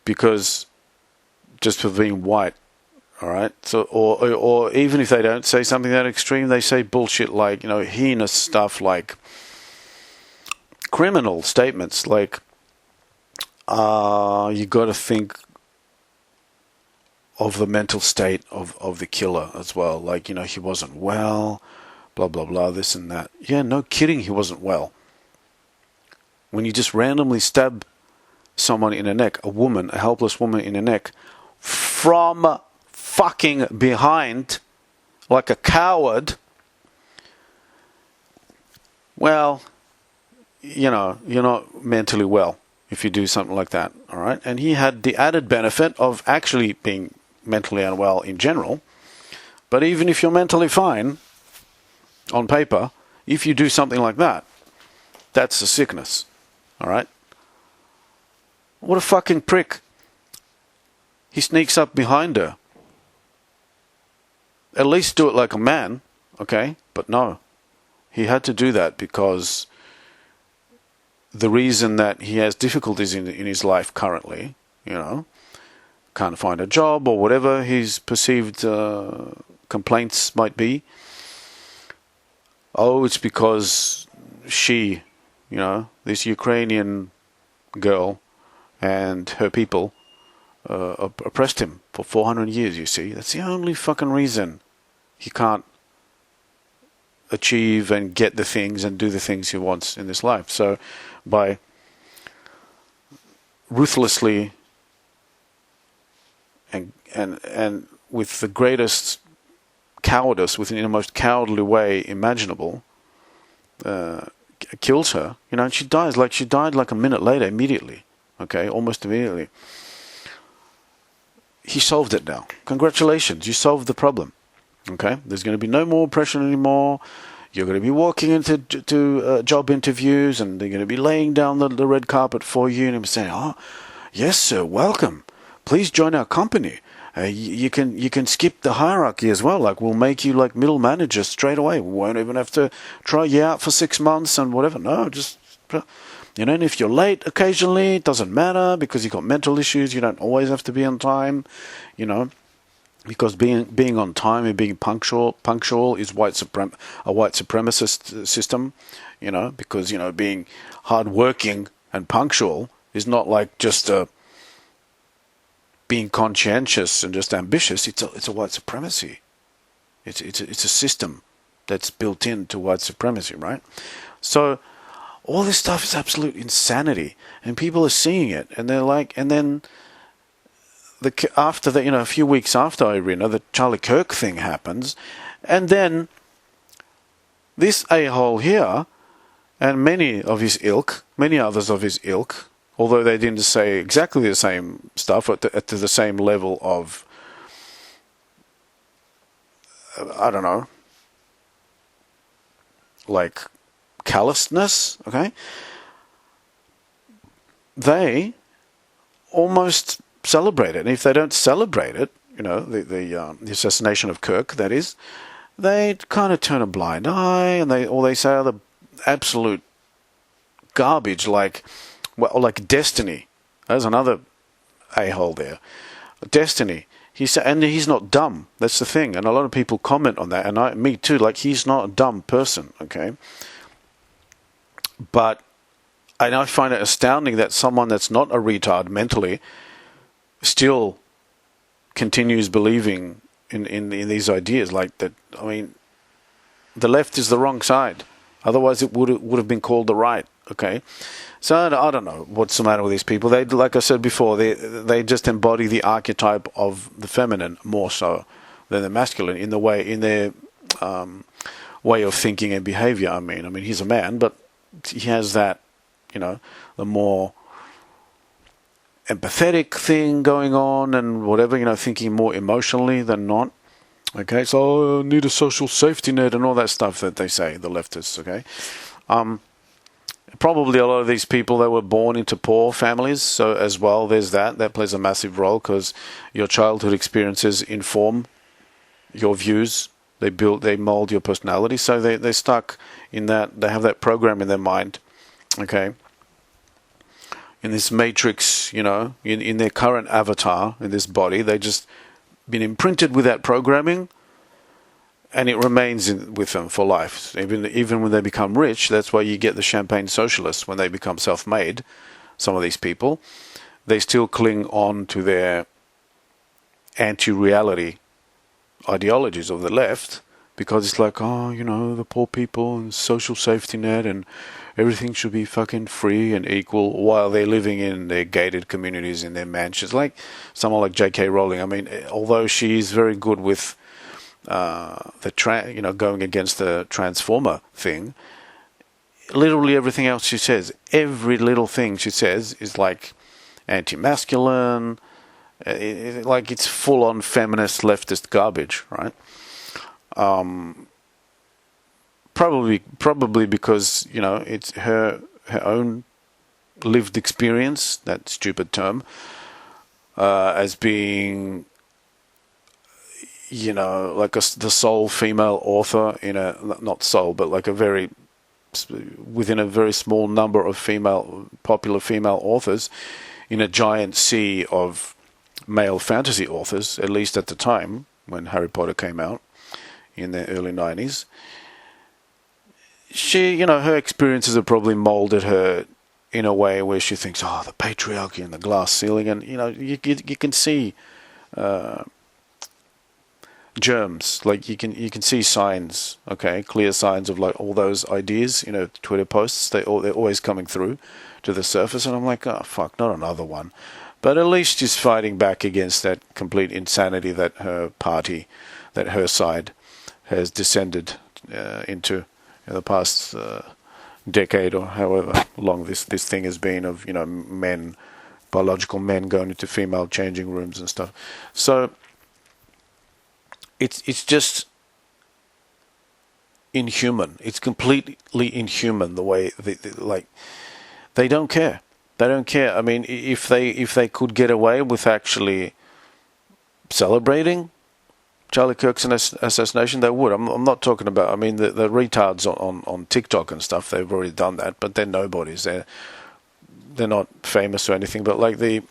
because just for being white, all right? So, or even if they don't say something that extreme, they say bullshit like, heinous stuff like criminal statements like, you got to think of the mental state of the killer as well. Like, he wasn't well, blah, blah, blah, this and that. Yeah, no kidding, he wasn't well. When you just randomly stab someone in the neck, a woman, a helpless woman in the neck, from fucking behind, like a coward, well, you're not mentally well if you do something like that, all right? And he had the added benefit of actually being mentally unwell in general. But even if you're mentally fine, on paper, if you do something like that, that's a sickness, all right? What a fucking prick. He sneaks up behind her. At least do it like a man, okay? But no, he had to do that because the reason that he has difficulties in his life currently, can't find a job or whatever his perceived complaints might be. Oh, it's because she, this Ukrainian girl and her people oppressed him for 400 years, you see. That's the only fucking reason he can't achieve and get the things and do the things he wants in this life. So by ruthlessly and with the greatest cowardice, within the most cowardly way imaginable, kills her, and she died like a minute later, immediately, okay, almost immediately. He solved it now. Congratulations, you solved the problem. Okay, there's going to be no more oppression anymore. You're going to be walking into job interviews, and they're going to be laying down the red carpet for you, and saying, "Oh, yes, sir, welcome. Please join our company. You can skip the hierarchy as well. Like, we'll make you like middle manager straight away. We won't even have to try you out for 6 months and whatever. No, just and if you're late occasionally, it doesn't matter because you've got mental issues. You don't always have to be on time, Because being on time and being punctual is a white supremacist system, because being hardworking and punctual is not like just being conscientious and just ambitious. It's a white supremacy. It's a system that's built into white supremacy, right? So all this stuff is absolute insanity, and people are seeing it, and they're like, and then. After that, a few weeks after Iryna, the Charlie Kirk thing happens, and then this a-hole here, and many others of his ilk, although they didn't say exactly the same stuff at the same level of, I don't know, like callousness, okay? They almost celebrate it. And if they don't celebrate it, the assassination of Kirk, that is, they kind of turn a blind eye, and they say other absolute garbage, like Destiny. There's another a-hole there. Destiny. And he's not dumb. That's the thing. And a lot of people comment on that, and me too. Like, he's not a dumb person, okay? But I find it astounding that someone that's not a retard mentally still continues believing in these ideas like that. I mean, the left is the wrong side. Otherwise, it would have been called the right. Okay, so I don't know what's the matter with these people. They, like I said before, they just embody the archetype of the feminine more so than the masculine in their way of thinking and behavior. I mean, he's a man, but he has that, the more empathetic thing going on and whatever, thinking more emotionally than not. Okay, so I need a social safety net and all that stuff that they say, the leftists, okay? Probably a lot of these people, they were born into poor families, so as well, there's that plays a massive role, because your childhood experiences inform your views, they mold your personality, so they're stuck in that, they have that program in their mind, okay? In this matrix, in their current avatar, in this body, they just been imprinted with that programming, and it remains with them for life. Even when they become rich, that's why you get the champagne socialists when they become self-made. Some of these people, they still cling on to their anti-reality ideologies of the left, because it's like, the poor people and social safety net and everything should be fucking free and equal, while they're living in their gated communities, in their mansions. Like someone like J.K. Rowling. I mean, although she's very good with going against the Transformer thing, literally everything else she says, every little thing she says is like anti-masculine, like it's full-on feminist leftist garbage, right? Probably because it's her own lived experience, that stupid term, as being like the sole female author not sole, but like within a very small number of popular female authors in a giant sea of male fantasy authors, at least at the time when Harry Potter came out in the early 90s. She, her experiences have probably molded her in a way where she thinks, the patriarchy and the glass ceiling, and you can see germs, like you can see signs, okay, clear signs of like all those ideas, Twitter posts, they're always coming through to the surface, and I'm like, oh fuck, not another one. But at least she's fighting back against that complete insanity that her party, that her side has descended into in the past decade, or however long this thing has been, of biological men going into female changing rooms and stuff. So it's just inhuman. It's completely inhuman the way they don't care. They don't care. I mean, if they could get away with actually celebrating Charlie Kirk's assassination, they would. I'm not talking about, the retards on TikTok and stuff, they've already done that, but they're nobodies. They're not famous or anything, but like the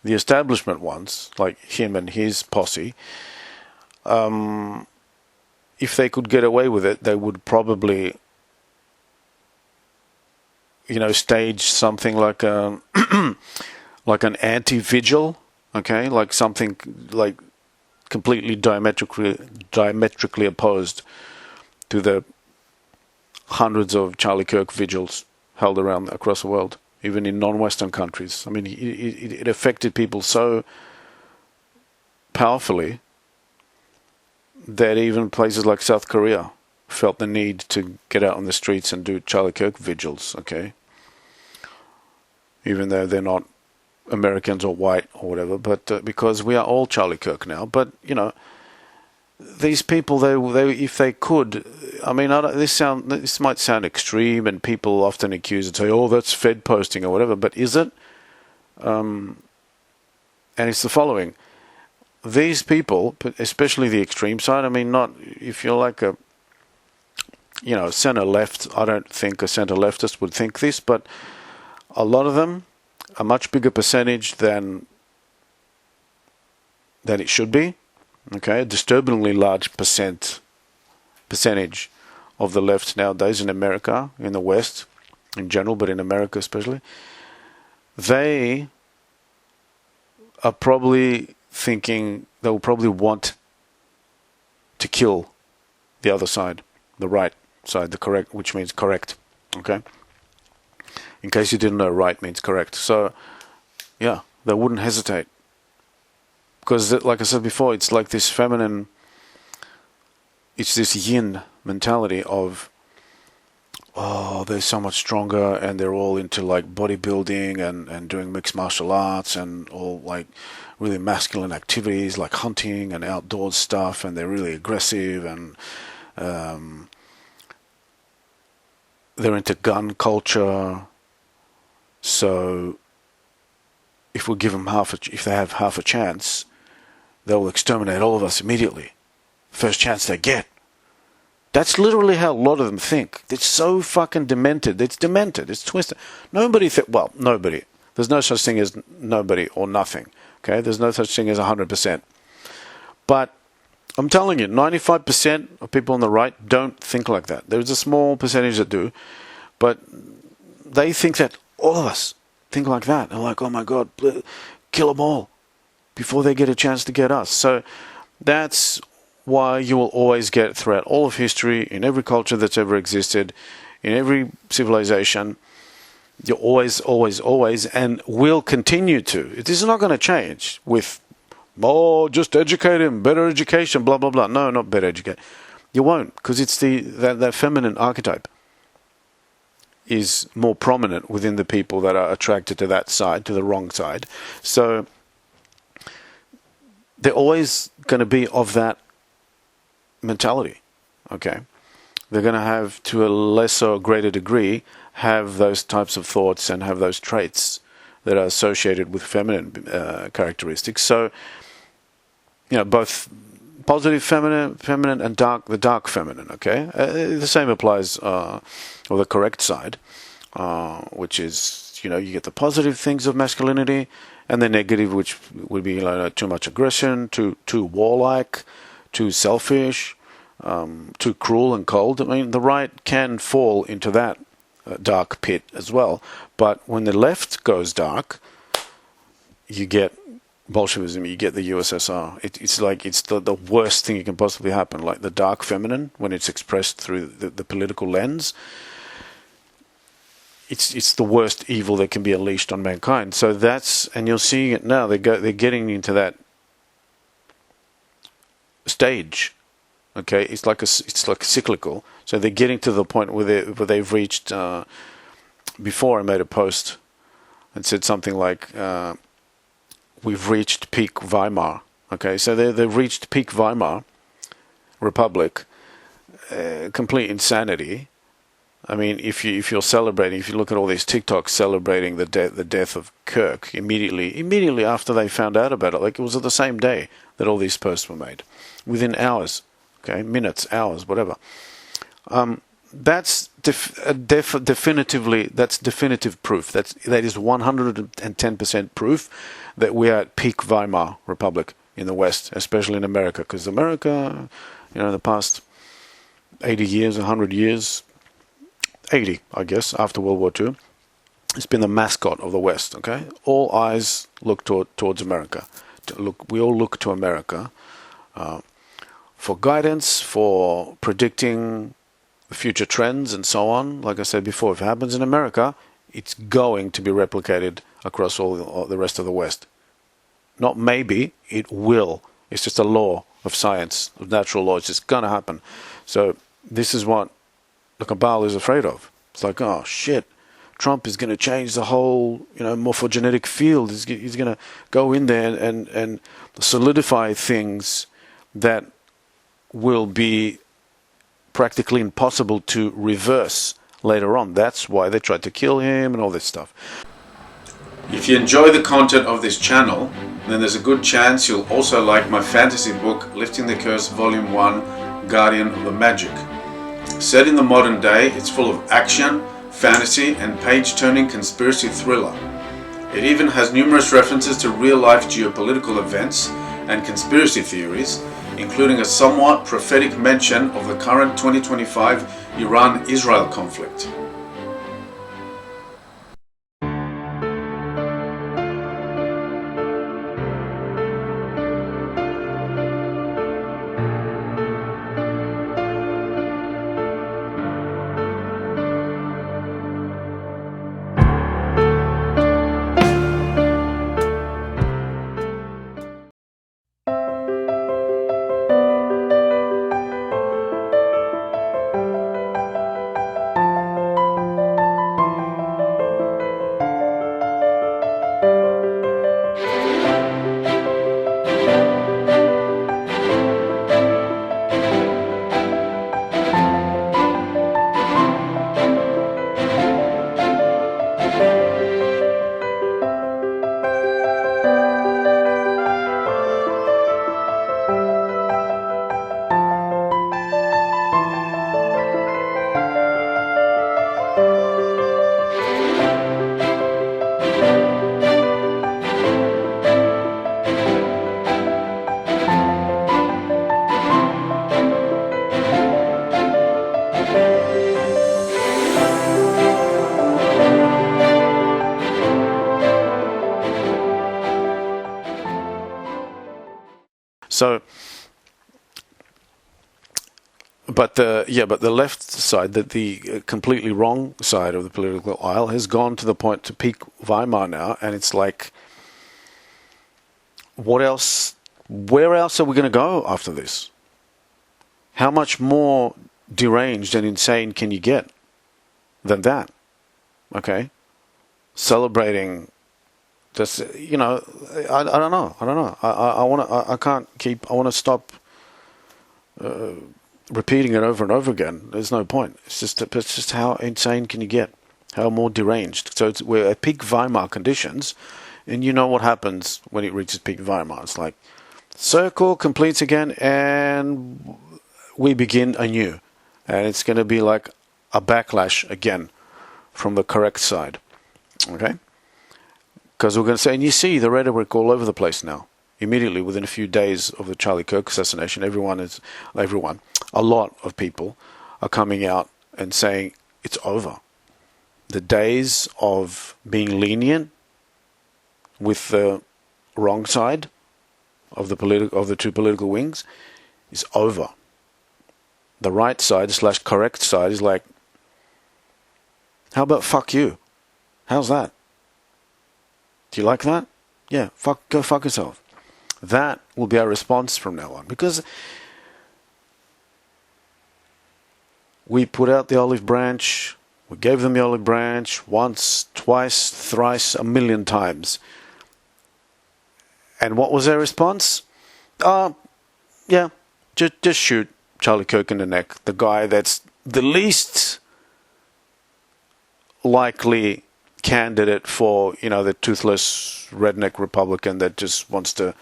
establishment ones, like him and his posse, if they could get away with it, they would probably stage something like like an anti-vigil, okay, like something like completely diametrically opposed to the hundreds of Charlie Kirk vigils held around across the world, even in non-Western countries. I mean, it affected people so powerfully that even places like South Korea felt the need to get out on the streets and do Charlie Kirk vigils, okay? Even though they're not Americans or white or whatever, but because we are all Charlie Kirk now. But these people, they if they could, this might sound extreme, and people often accuse and say, "Oh, that's Fed posting" or whatever. But is it? And it's the following: these people, especially the extreme side, I mean, not if you're like a, center left, I don't think a center leftist would think this, but a lot of them, a much bigger percentage than it should be. Okay, a disturbingly large percentage of the left nowadays in America, in the West in general, but in America especially, they are probably thinking they will probably want to kill the other side, the right side, the correct, which means correct. Okay, in case you didn't know, right means correct. So yeah, they wouldn't hesitate, because like I said before, it's like this feminine, it's this yin mentality of, oh, they're so much stronger, and they're all into like bodybuilding and doing mixed martial arts and all like really masculine activities like hunting and outdoors stuff, and they're really aggressive, and they're into gun culture. So if we give them if they have half a chance, they'll exterminate all of us immediately, first chance they get. That's literally how a lot of them think. It's so fucking demented. It's demented. It's twisted. Nobody. There's no such thing as nobody or nothing. Okay? There's no such thing as 100%. But I'm telling you, 95% of people on the right don't think like that. There's a small percentage that do. But they think that all of us think like that. They're like, oh my God, kill them all before they get a chance to get us. So that's why you will always get, throughout all of history, in every culture that's ever existed, in every civilization, you always, and will continue to. This is not going to change with, just educate him, better education, blah, blah, blah. No, not better education. You won't, because it's that feminine archetype is more prominent within the people that are attracted to that side, to the wrong side. So they're always going to be of that mentality. Okay, they're going to have, to a lesser or greater degree, have those types of thoughts and have those traits that are associated with feminine characteristics. So, both positive feminine and the dark feminine. Okay, the same applies, or the correct side, which is, you get the positive things of masculinity, and the negative, which would be too much aggression, too warlike, too selfish, too cruel and cold. I mean, the right can fall into that dark pit as well. But when the left goes dark, you get Bolshevism, you get the USSR. It's like it's the worst thing that can possibly happen. Like the dark feminine, when it's expressed through the political lens, it's the worst evil that can be unleashed on mankind. So and you're seeing it now. They're getting into that stage. Okay, it's like cyclical. So they're getting to the point where they've reached. Before I made a post and said something like, "We've reached peak Weimar." Okay, so they've reached peak Weimar Republic, complete insanity. I mean, if you're celebrating, if you look at all these TikToks celebrating the death of Kirk immediately after they found out about it, like it was the same day that all these posts were made, within hours, okay, minutes, hours, whatever. That's definitively, that's definitive proof. That is 110% proof that we are at peak Weimar Republic in the West, especially in America, because America, the past 80 years, 100 years, 80, I guess, after World War II, it's been the mascot of the West. Okay, all eyes look towards America. We all look to America for guidance, for predicting the future trends, and so on. Like I said before, if it happens in America, it's going to be replicated across all the rest of the West. Not maybe, it will. It's just a law of science, of natural law. It's just going to happen. So this is what the cabal is afraid of. It's like, oh shit, Trump is going to change the whole, morphogenetic field. He's going to go in there and solidify things that will be practically impossible to reverse later on. That's why they tried to kill him and all this stuff. If you enjoy the content of this channel, then there's a good chance you'll also like my fantasy book, Lifting the Curse Volume 1, Guardian of the Magic. Set in the modern day, it's full of action, fantasy, and page-turning conspiracy thriller. It even has numerous references to real-life geopolitical events and conspiracy theories, including a somewhat prophetic mention of the current 2025 Iran-Israel conflict. So, but the left side, the completely wrong side of the political aisle, has gone to the point to peak Weimar now, and it's like, what else? Where else are we going to go after this? How much more deranged and insane can you get than that? Okay, celebrating. This, I don't know. I can't keep. I want to stop repeating it over and over again. There's no point. It's just how insane can you get? How more deranged? So we're at peak Weimar conditions, and you know what happens when it reaches peak Weimar. It's like circle completes again, and we begin anew, and it's going to be like a backlash again from the correct side. Okay. Because we're going to say, and you see the rhetoric all over the place now. Immediately, within a few days of the Charlie Kirk assassination, a lot of people are coming out and saying it's over. The days of being lenient with the wrong side of the two political wings is over. The right side / correct side is like, how about fuck you? How's that? Do you like that? Yeah, go fuck yourself. That will be our response from now on. Because we put out the olive branch, we gave them the olive branch once, twice, thrice, a million times. And what was their response? Yeah, just shoot Charlie Kirk in the neck. The guy that's the least likely candidate for, the toothless redneck Republican that just wants to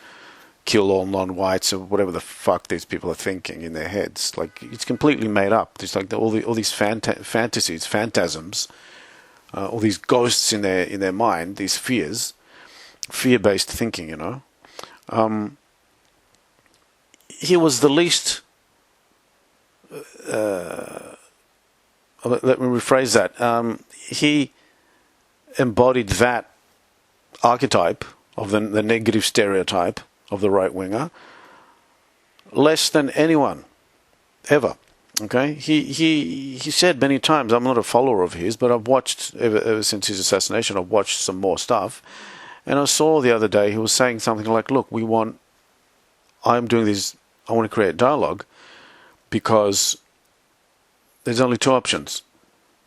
kill all non-whites or whatever the fuck these people are thinking in their heads. Like, it's completely made up. It's like all these fantasies, phantasms, all these ghosts in their mind, these fear-based thinking. He was the least. Let me rephrase that. He embodied that archetype of the negative stereotype of the right winger less than anyone ever. Okay, he said many times, I'm not a follower of his, but I've watched ever since his assassination. I've watched some more stuff, and I saw the other day he was saying something like, "Look, I'm doing this. I want to create dialogue because there's only two options: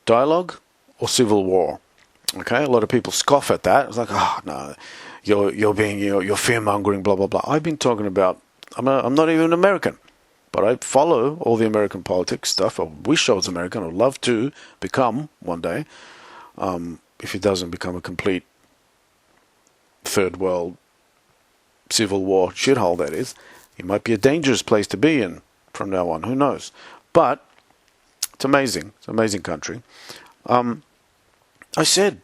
dialogue or civil war." Okay, a lot of people scoff at that. It's like, oh no, you're fear mongering, blah blah blah. I've been talking about. I'm not even American, but I follow all the American politics stuff. I wish I was American. I'd love to become one day, if it doesn't become a complete third world civil war shithole that is. It might be a dangerous place to be in from now on. Who knows? But it's amazing. It's an amazing country. I said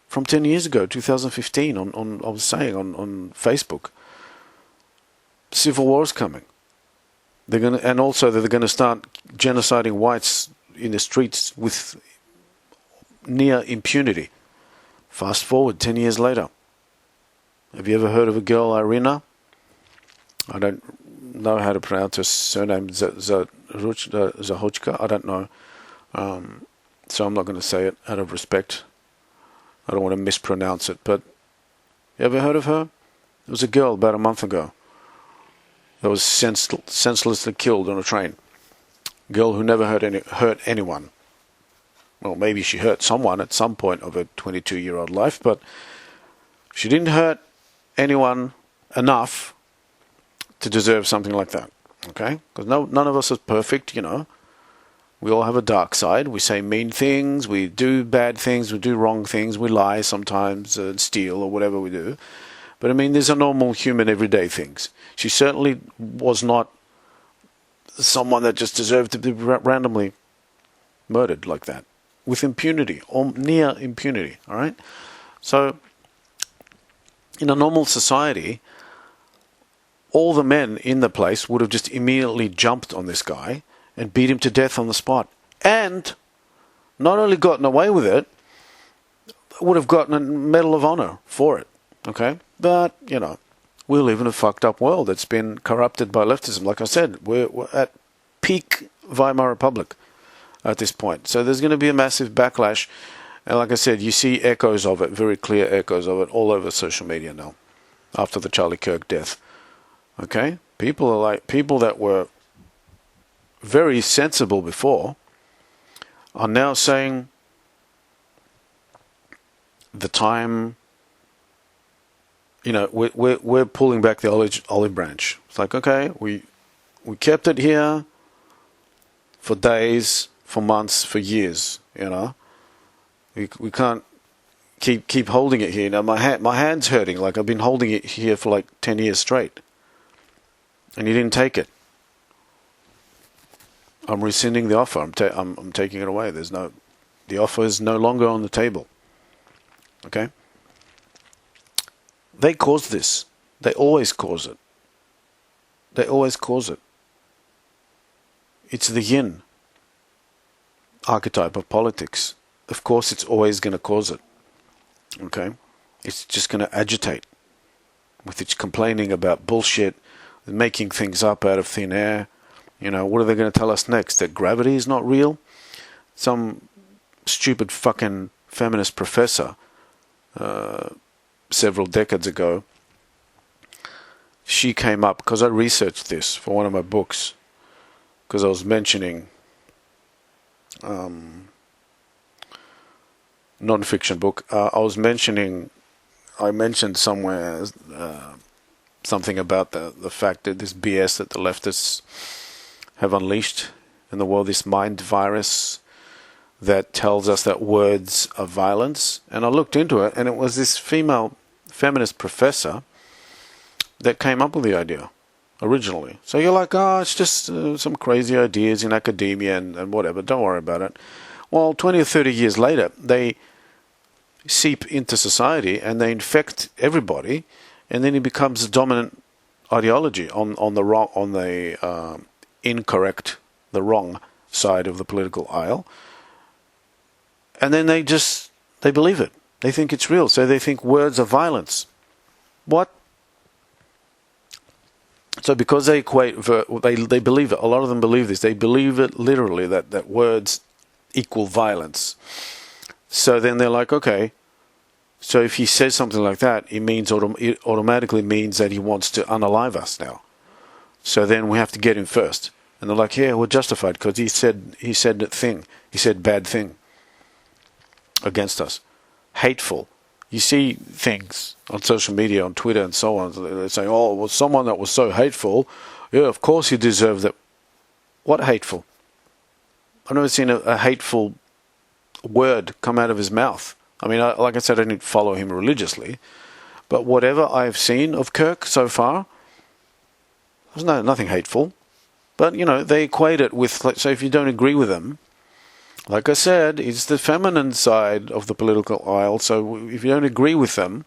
from 10 years ago, 2015, I was saying on Facebook, civil war is coming. And also they're going to start genociding whites in the streets with near impunity. Fast forward 10 years later. Have you ever heard of a girl, Iryna? I don't know how to pronounce her surname, Zarutska. I don't know. So I'm not going to say it out of respect. I don't want to mispronounce it. But you ever heard of her? There was a girl about a month ago that was senselessly killed on a train. A girl who never hurt anyone. Well, maybe she hurt someone at some point of her 22-year-old life, but she didn't hurt anyone enough to deserve something like that. Okay? Because none of us is perfect, you know. We all have a dark side. We say mean things, we do bad things, we do wrong things, we lie sometimes, steal or whatever we do. But I mean, these are normal human everyday things. She certainly was not someone that just deserved to be randomly murdered like that. With impunity, or near impunity, alright? So, in a normal society, all the men in the place would have just immediately jumped on this guy and beat him to death on the spot. And not only gotten away with it, would have gotten a Medal of Honor for it. Okay? But, you know, we live in a fucked up world that's been corrupted by leftism. Like I said, we're at peak Weimar Republic at this point. So there's going to be a massive backlash. And like I said, you see echoes of it, very clear echoes of it, all over social media now, after the Charlie Kirk death. Okay? People that were very sensible before are now saying the time, you know, we're pulling back the olive branch. It's like, okay, we kept it here for days, for months, for years, you know. We can't keep holding it here. Now my hand's hurting, like I've been holding it here for like 10 years straight. And you didn't take it. I'm rescinding the offer. I'm taking it away. The offer is no longer on the table. Okay? They caused this. They always cause it. They always cause it. It's the yin archetype of politics. Of course, it's always going to cause it. Okay? It's just going to agitate with its complaining about bullshit, making things up out of thin air. You know, what are they going to tell us next? That gravity is not real? Some stupid fucking feminist professor several decades ago, she came up, because I researched this for one of my books, because I was mentioning non-fiction book. I mentioned somewhere something about the fact that this BS that the leftists have unleashed in the world, this mind virus that tells us that words are violence. And I looked into it, and it was this female feminist professor that came up with the idea originally. So you're like, oh, it's just some crazy ideas in academia and whatever, don't worry about it. Well, 20 or 30 years later, they seep into society and they infect everybody, and then it becomes a dominant ideology on the wrong, on the incorrect, the wrong side of the political aisle. And then they believe it. They think it's real. So they think words are violence. What? So because they equate, they believe it. A lot of them believe this. They believe it literally, that words equal violence. So then they're like, okay, so if he says something like that, it automatically means that he wants to unalive us now. So then we have to get him first. And they're like, yeah, we're justified because he said that thing. He said bad thing against us. Hateful. You see things on social media, on Twitter and so on. They're saying, oh, well, someone that was so hateful, yeah, of course he deserved that. What hateful? I've never seen a hateful word come out of his mouth. I mean, like I said, I didn't follow him religiously. But whatever I've seen of Kirk so far, there's nothing hateful. But, you know, they equate it with, like, so if you don't agree with them, like I said, it's the feminine side of the political aisle. So if you don't agree with them,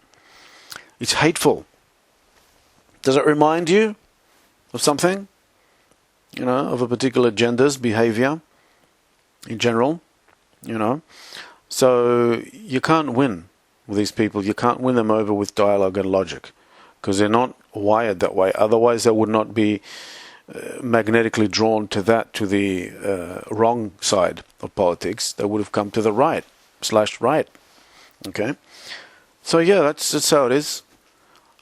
it's hateful. Does it remind you of something? You know, of a particular gender's behavior in general, you know? So you can't win with these people. You can't win them over with dialogue and logic because they're not wired that way. Otherwise, they would not be magnetically drawn to the wrong side of politics. They would have come to the right. Okay? So yeah, that's how it is.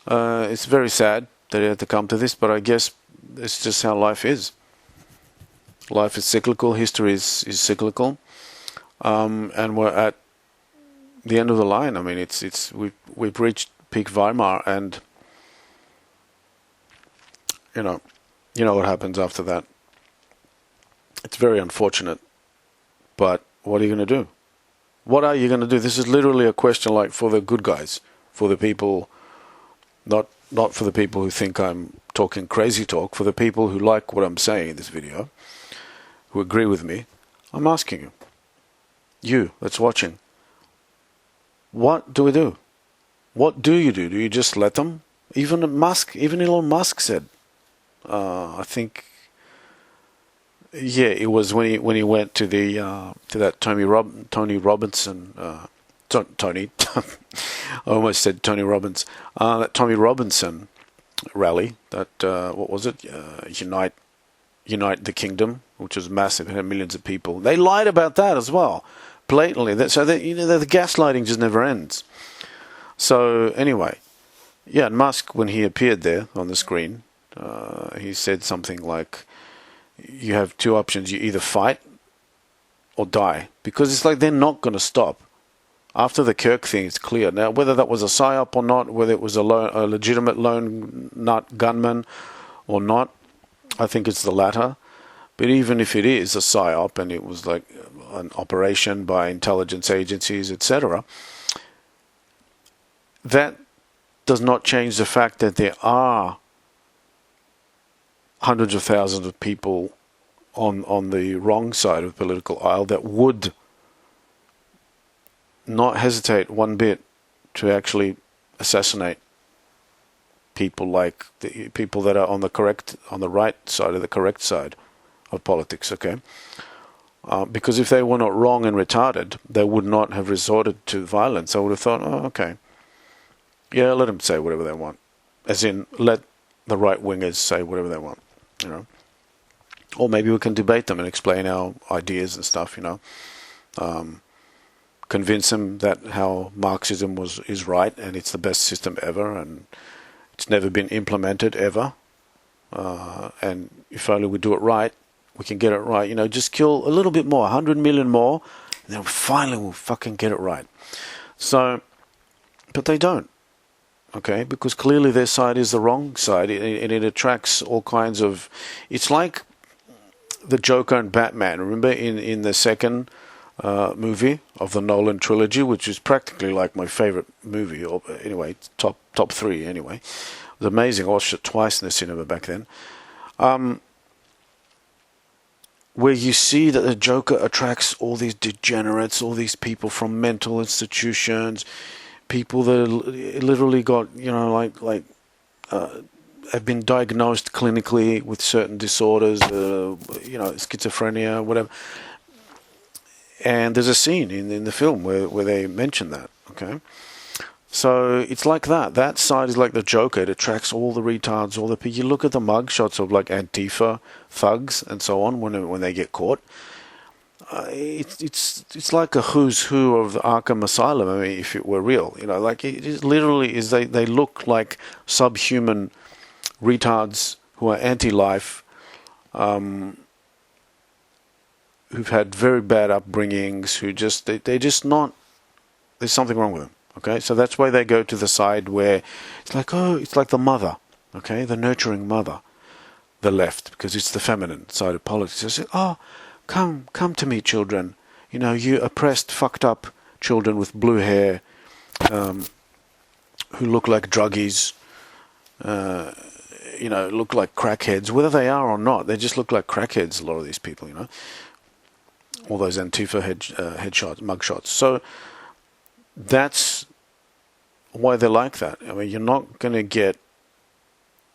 It's very sad that it had to come to this, but I guess it's just how life is. Life is cyclical. History is cyclical. And we're at the end of the line. I mean, we've reached peak Weimar, and you know what happens after that. It's very unfortunate, but what are you going to do? What are you going to do? This is literally a question like for the good guys, for the people, not for the people who think I'm talking crazy talk, for the people who like what I'm saying in this video, who agree with me. I'm asking you that's watching, what do we do? What do you do? Do you just let them? Even Elon Musk said, I think, yeah, it was when he went to that Tony Robinson, Tony, I almost said Tony Robbins, that Tony Robinson rally, that what was it? Unite the Kingdom, which was massive, it had millions of people. They lied about that as well, blatantly. So the gaslighting just never ends. So anyway, yeah, Musk, when he appeared there on the screen, he said something like, you have two options. You either fight or die. Because it's like they're not going to stop. After the Kirk thing, it's clear. Now, whether that was a psyop or not, whether it was a legitimate lone nut gunman or not, I think it's the latter. But even if it is a psyop and it was like an operation by intelligence agencies, etc., that does not change the fact that there are hundreds of thousands of people on the wrong side of the political aisle that would not hesitate one bit to actually assassinate people like the people that are on the right side of the correct side of politics, okay? Because if they were not wrong and retarded, they would not have resorted to violence. I would have thought, oh, okay, yeah, let them say whatever they want. As in, let the right-wingers say whatever they want, you know? Or maybe we can debate them and explain our ideas and stuff, you know? Convince them that how Marxism is right and it's the best system ever and it's never been implemented ever. And if only we do it right, we can get it right. You know, just kill a little bit more, 100 million more, and then finally we'll fucking get it right. So, but they don't. Okay, because clearly their side is the wrong side, and it attracts all kinds of... It's like the Joker and Batman. Remember in the second movie of the Nolan trilogy, which is practically like my favorite movie, or anyway, top three anyway. It was amazing. I watched it twice in the cinema back then. Where you see that the Joker attracts all these degenerates, all these people from mental institutions, people that literally got, you know, like have been diagnosed clinically with certain disorders, you know, schizophrenia, whatever. And there's a scene in the film where they mention that, okay? So it's like that. That side is like the Joker. It attracts all the retards, all the people. You look at the mugshots of like Antifa thugs and so on when they get caught. It's like a who's who of the Arkham Asylum. I mean, if it were real, you know, like it literally is. They look like subhuman retards who are anti-life, who've had very bad upbringings, who just they're just not. There's something wrong with them. Okay, so that's why they go to the side where it's like, oh, it's like the mother, okay, the nurturing mother, the left, because it's the feminine side of politics. They say, oh, come to me, children. You know, you oppressed, fucked up children with blue hair, who look like druggies, look like crackheads, whether they are or not. They just look like crackheads, a lot of these people, all those Antifa headshots, mugshots. So that's why they're like that. I mean, you're not going to get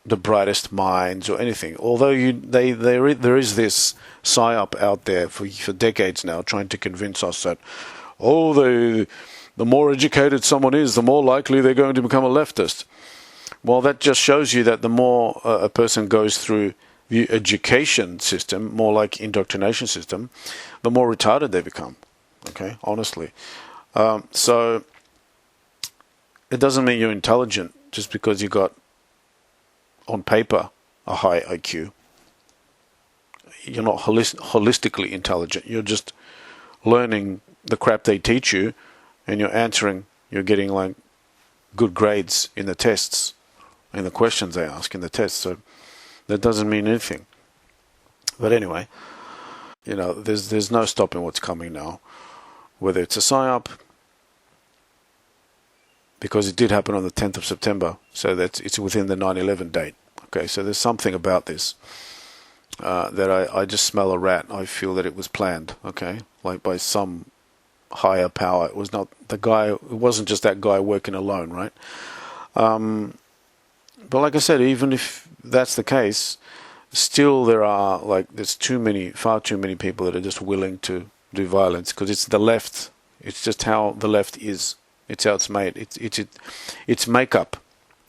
the brightest minds or anything. Although there is this psyop out there for decades now, trying to convince us that the more educated someone is, the more likely they're going to become a leftist. Well, that just shows you that the more a person goes through the education system, more like indoctrination system, the more retarded they become. Okay, honestly. So it doesn't mean you're intelligent just because you got, on paper, a high IQ. You're not holistically intelligent. You're just learning the crap they teach you, and you're getting like good grades in the tests, in the questions they ask in the tests. So that doesn't mean anything. But anyway, there's no stopping what's coming now. Whether it's a psyop, because it did happen on the 10th of September, so it's within the 9/11 date. Okay, so there's something about this that I just smell a rat. I feel that it was planned. Okay, like by some higher power. It was not the guy. It wasn't just that guy working alone, right? But like I said, even if that's the case, still there's far too many people that are just willing to do violence, because it's the left. It's just how the left is. It's how it's made. It's makeup,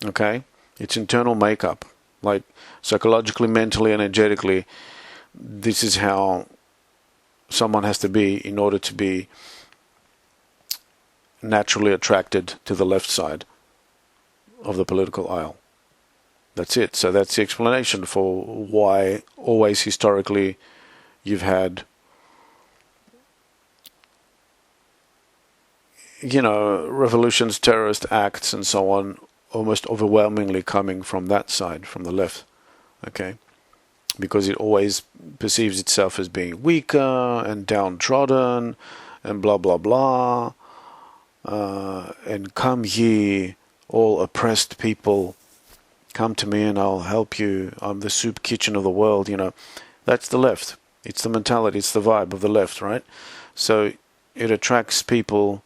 okay? It's internal makeup, like psychologically, mentally, energetically. This is how someone has to be in order to be naturally attracted to the left side of the political aisle. That's it. So that's the explanation for why always historically you've had revolutions, terrorist acts, and so on, almost overwhelmingly coming from that side, from the left, okay? Because it always perceives itself as being weaker and downtrodden and blah, blah, blah. And come ye, all oppressed people, come to me and I'll help you. I'm the soup kitchen of the world, That's the left. It's the mentality, it's the vibe of the left, right? So it attracts people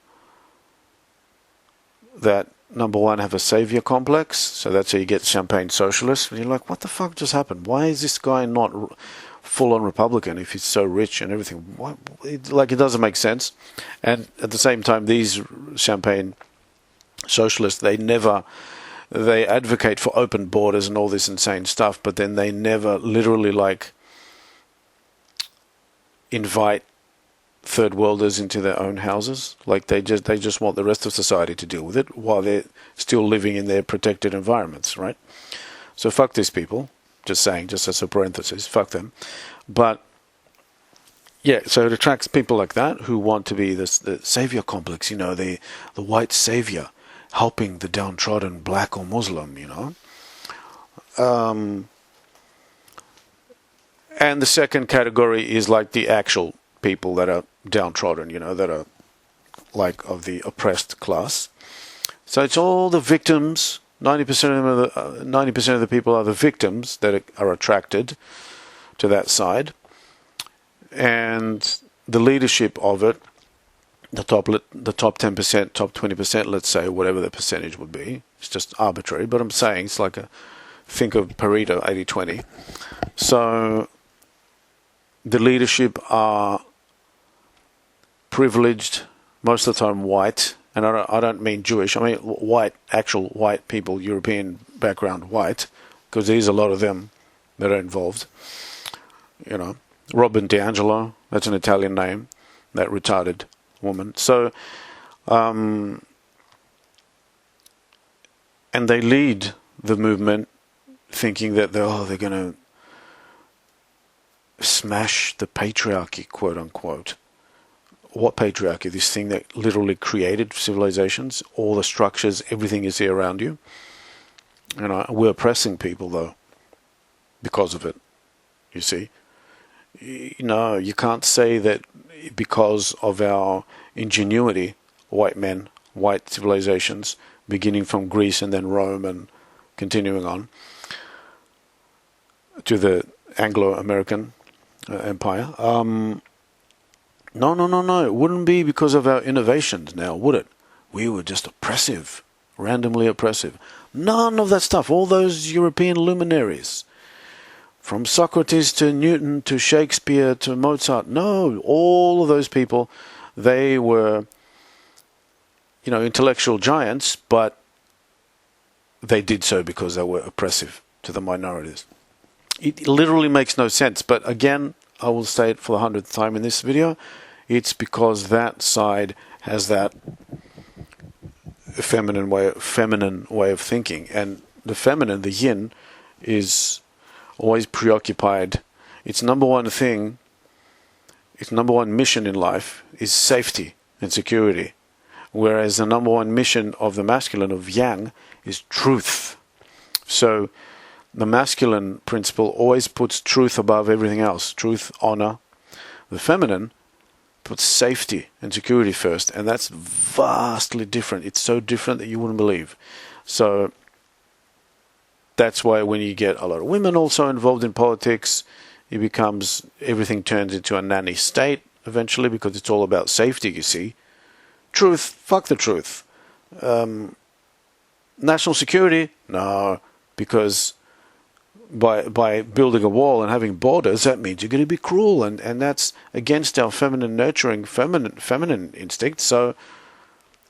that, number one, have a savior complex. So that's how you get champagne socialists. And you're like, what the fuck just happened? Why is this guy not full-on Republican if he's so rich and everything? It doesn't make sense. And at the same time, these champagne socialists, they advocate for open borders and all this insane stuff, but then they never literally invite third worlders into their own houses. Like they just want the rest of society to deal with it while they're still living in their protected environments, right? So fuck these people. Just saying, just as a parenthesis, fuck them. But yeah, so it attracts people like that who want to be the savior complex, the white savior helping the downtrodden black or Muslim, And the second category is like the actual people that are downtrodden, that are like of the oppressed class. So it's all the victims. 90% of the people are the victims that are attracted to that side, and the leadership of it, the top 10%, top 20%, let's say, whatever the percentage would be. It's just arbitrary, but I'm saying it's like think of Pareto 80-20. So the leadership are privileged, most of the time white, and I don't mean Jewish. I mean white, actual white people, European background white, because there's a lot of them that are involved. Robin DiAngelo, that's an Italian name, that retarded woman. So, and they lead the movement thinking that they're going to smash the patriarchy, quote unquote. What patriarchy? This thing that literally created civilizations, all the structures, everything is here around you. We're oppressing people though, because of it. You see, you can't say that because of our ingenuity, white men, white civilizations, beginning from Greece and then Rome and continuing on to the Anglo-American empire. No. It wouldn't be because of our innovations now, would it? We were just oppressive, randomly oppressive. None of that stuff. All those European luminaries, from Socrates to Newton to Shakespeare to Mozart. No, all of those people, they were, intellectual giants, but they did so because they were oppressive to the minorities. It literally makes no sense. But again, I will say it for the 100th time in this video. It's because that side has that feminine way of thinking, and the feminine, the yin, is always preoccupied. Its number one thing, its number one mission in life is safety and security, whereas the number one mission of the masculine, of yang, is truth. So the masculine principle always puts truth above everything else. Truth, honor. The feminine puts safety and security first, and that's vastly different. It's so different that you wouldn't believe. So that's why when you get a lot of women also involved in politics, everything turns into a nanny state eventually, because it's all about safety, you see. Truth, fuck the truth. National security, no, because by building a wall and having borders, that means you're going to be cruel, and that's against our feminine nurturing, feminine instinct. So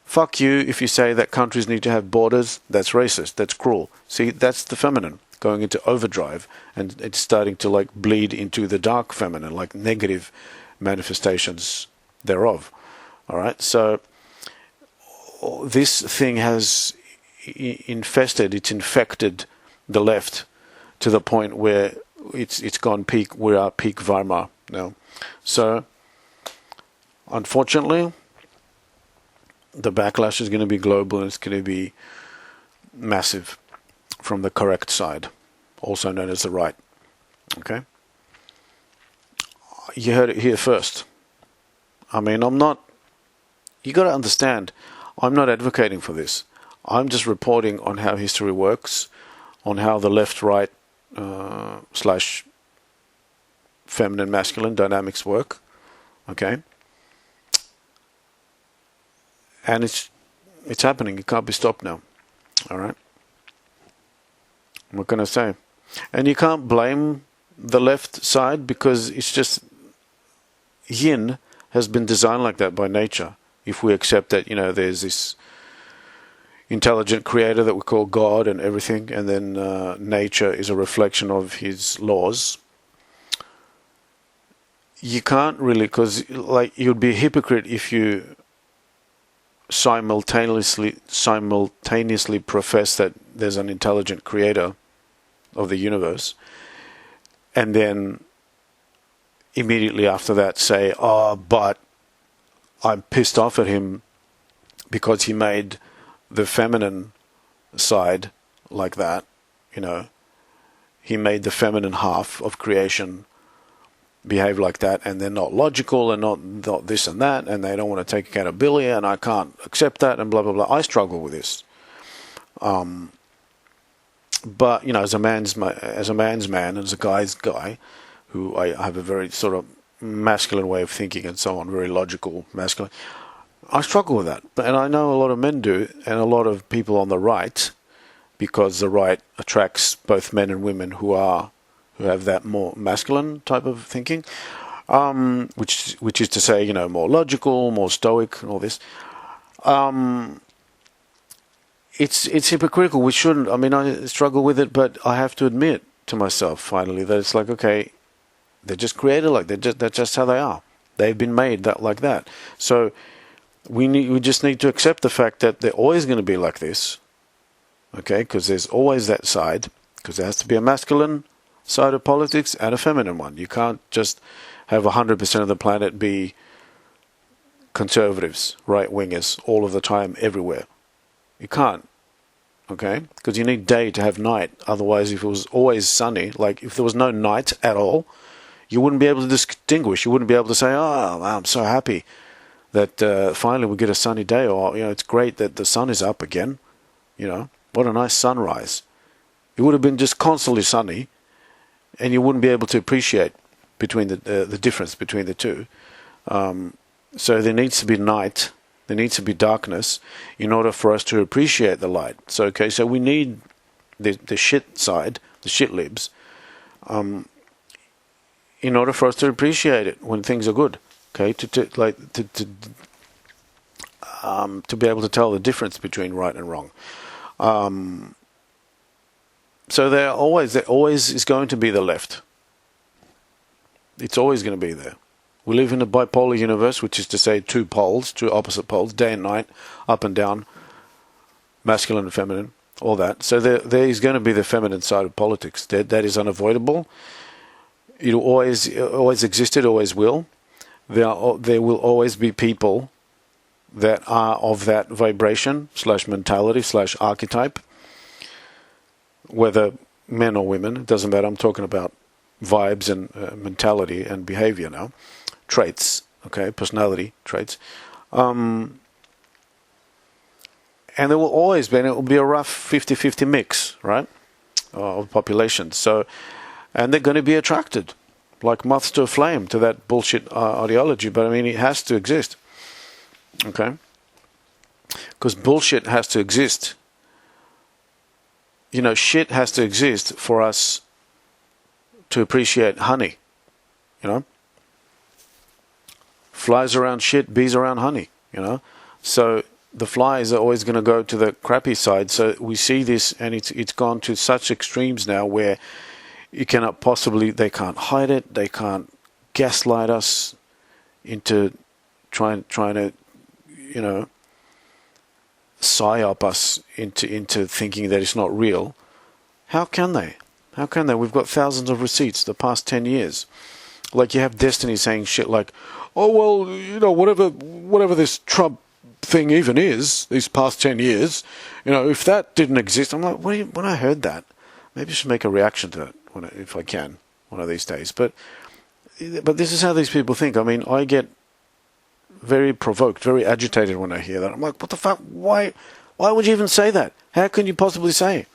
fuck you if you say that countries need to have borders. That's racist, that's cruel. See, that's the feminine going into overdrive, and it's starting to bleed into the dark feminine, negative manifestations thereof. All right, so this thing has infected the left to the point where it's gone peak. We are peak Weimar now. So unfortunately, the backlash is going to be global, and it's going to be massive from the correct side, also known as the right. Okay? You heard it here first. I mean, you got to understand, I'm not advocating for this. I'm just reporting on how history works, on how the left-right / feminine masculine dynamics work. Okay? And it's happening. It can't be stopped now. All right? What can I say? And you can't blame the left side, because it's just yin has been designed like that by nature. If we accept that, there's this intelligent creator that we call God and everything, and then nature is a reflection of his laws. You can't really, because you'd be a hypocrite if you simultaneously profess that there's an intelligent creator of the universe, and then immediately after that say, but I'm pissed off at him because he made the feminine side like that. He made the feminine half of creation behave like that, and they're not logical, and not this and that, and they don't want to take accountability, and I can't accept that, and blah blah blah. I struggle with this. But as a man's man, as a guy's guy, who I have a very sort of masculine way of thinking and so on, very logical, masculine. I struggle with that, and I know a lot of men do, and a lot of people on the right, because the right attracts both men and women who have that more masculine type of thinking, which is to say, more logical, more stoic, and all this. It's hypocritical. We shouldn't. I mean, I struggle with it, but I have to admit to myself finally that it's okay, they're just created that's just how they are. They've been made like that. So we just need to accept the fact that they're always going to be like this. Okay, because there's always that side, because there has to be a masculine side of politics and a feminine one. You can't just have 100% of the planet be conservatives, right-wingers, all of the time, everywhere. You can't, okay? Because you need day to have night. Otherwise, if it was always sunny, if there was no night at all, you wouldn't be able to distinguish. You wouldn't be able to say, oh, I'm so happy that finally we get a sunny day, or it's great that the sun is up again. What a nice sunrise. It would have been just constantly sunny, and you wouldn't be able to appreciate between the difference between the two. So there needs to be night, there needs to be darkness in order for us to appreciate the light. So we need the shit side, the shit libs, in order for us to appreciate it when things are good. Okay, to be able to tell the difference between right and wrong. So there always is going to be the left. It's always going to be there. We live in a bipolar universe, which is to say two opposite poles, day and night, up and down, masculine and feminine, all that. So there is going to be the feminine side of politics. That is unavoidable. It always existed, always will. There will always be people that are of that vibration / mentality / archetype, whether men or women, it doesn't matter. I'm talking about vibes and mentality and behavior now, traits, okay, personality traits. And there will always be, and it will be a rough 50-50 mix, right, of populations. So, and they're going to be attracted like moths to a flame to that bullshit ideology. But I mean, it has to exist, okay? Because bullshit has to exist. Shit has to exist for us to appreciate honey. Flies around shit, bees around honey. So the flies are always going to go to the crappy side. So we see this, and it's gone to such extremes now where you cannot possibly, they can't hide it, they can't gaslight us into trying to, psyop us into thinking that it's not real. How can they? We've got thousands of receipts the past 10 years. Like, you have Destiny saying shit like, oh, well, whatever this Trump thing even is, these past 10 years, if that didn't exist, I'm like, when I heard that, maybe I should make a reaction to it if I can, one of these days. But this is how these people think. I mean, I get very provoked, very agitated when I hear that. I'm like, what the fuck? Why would you even say that? How can you possibly say?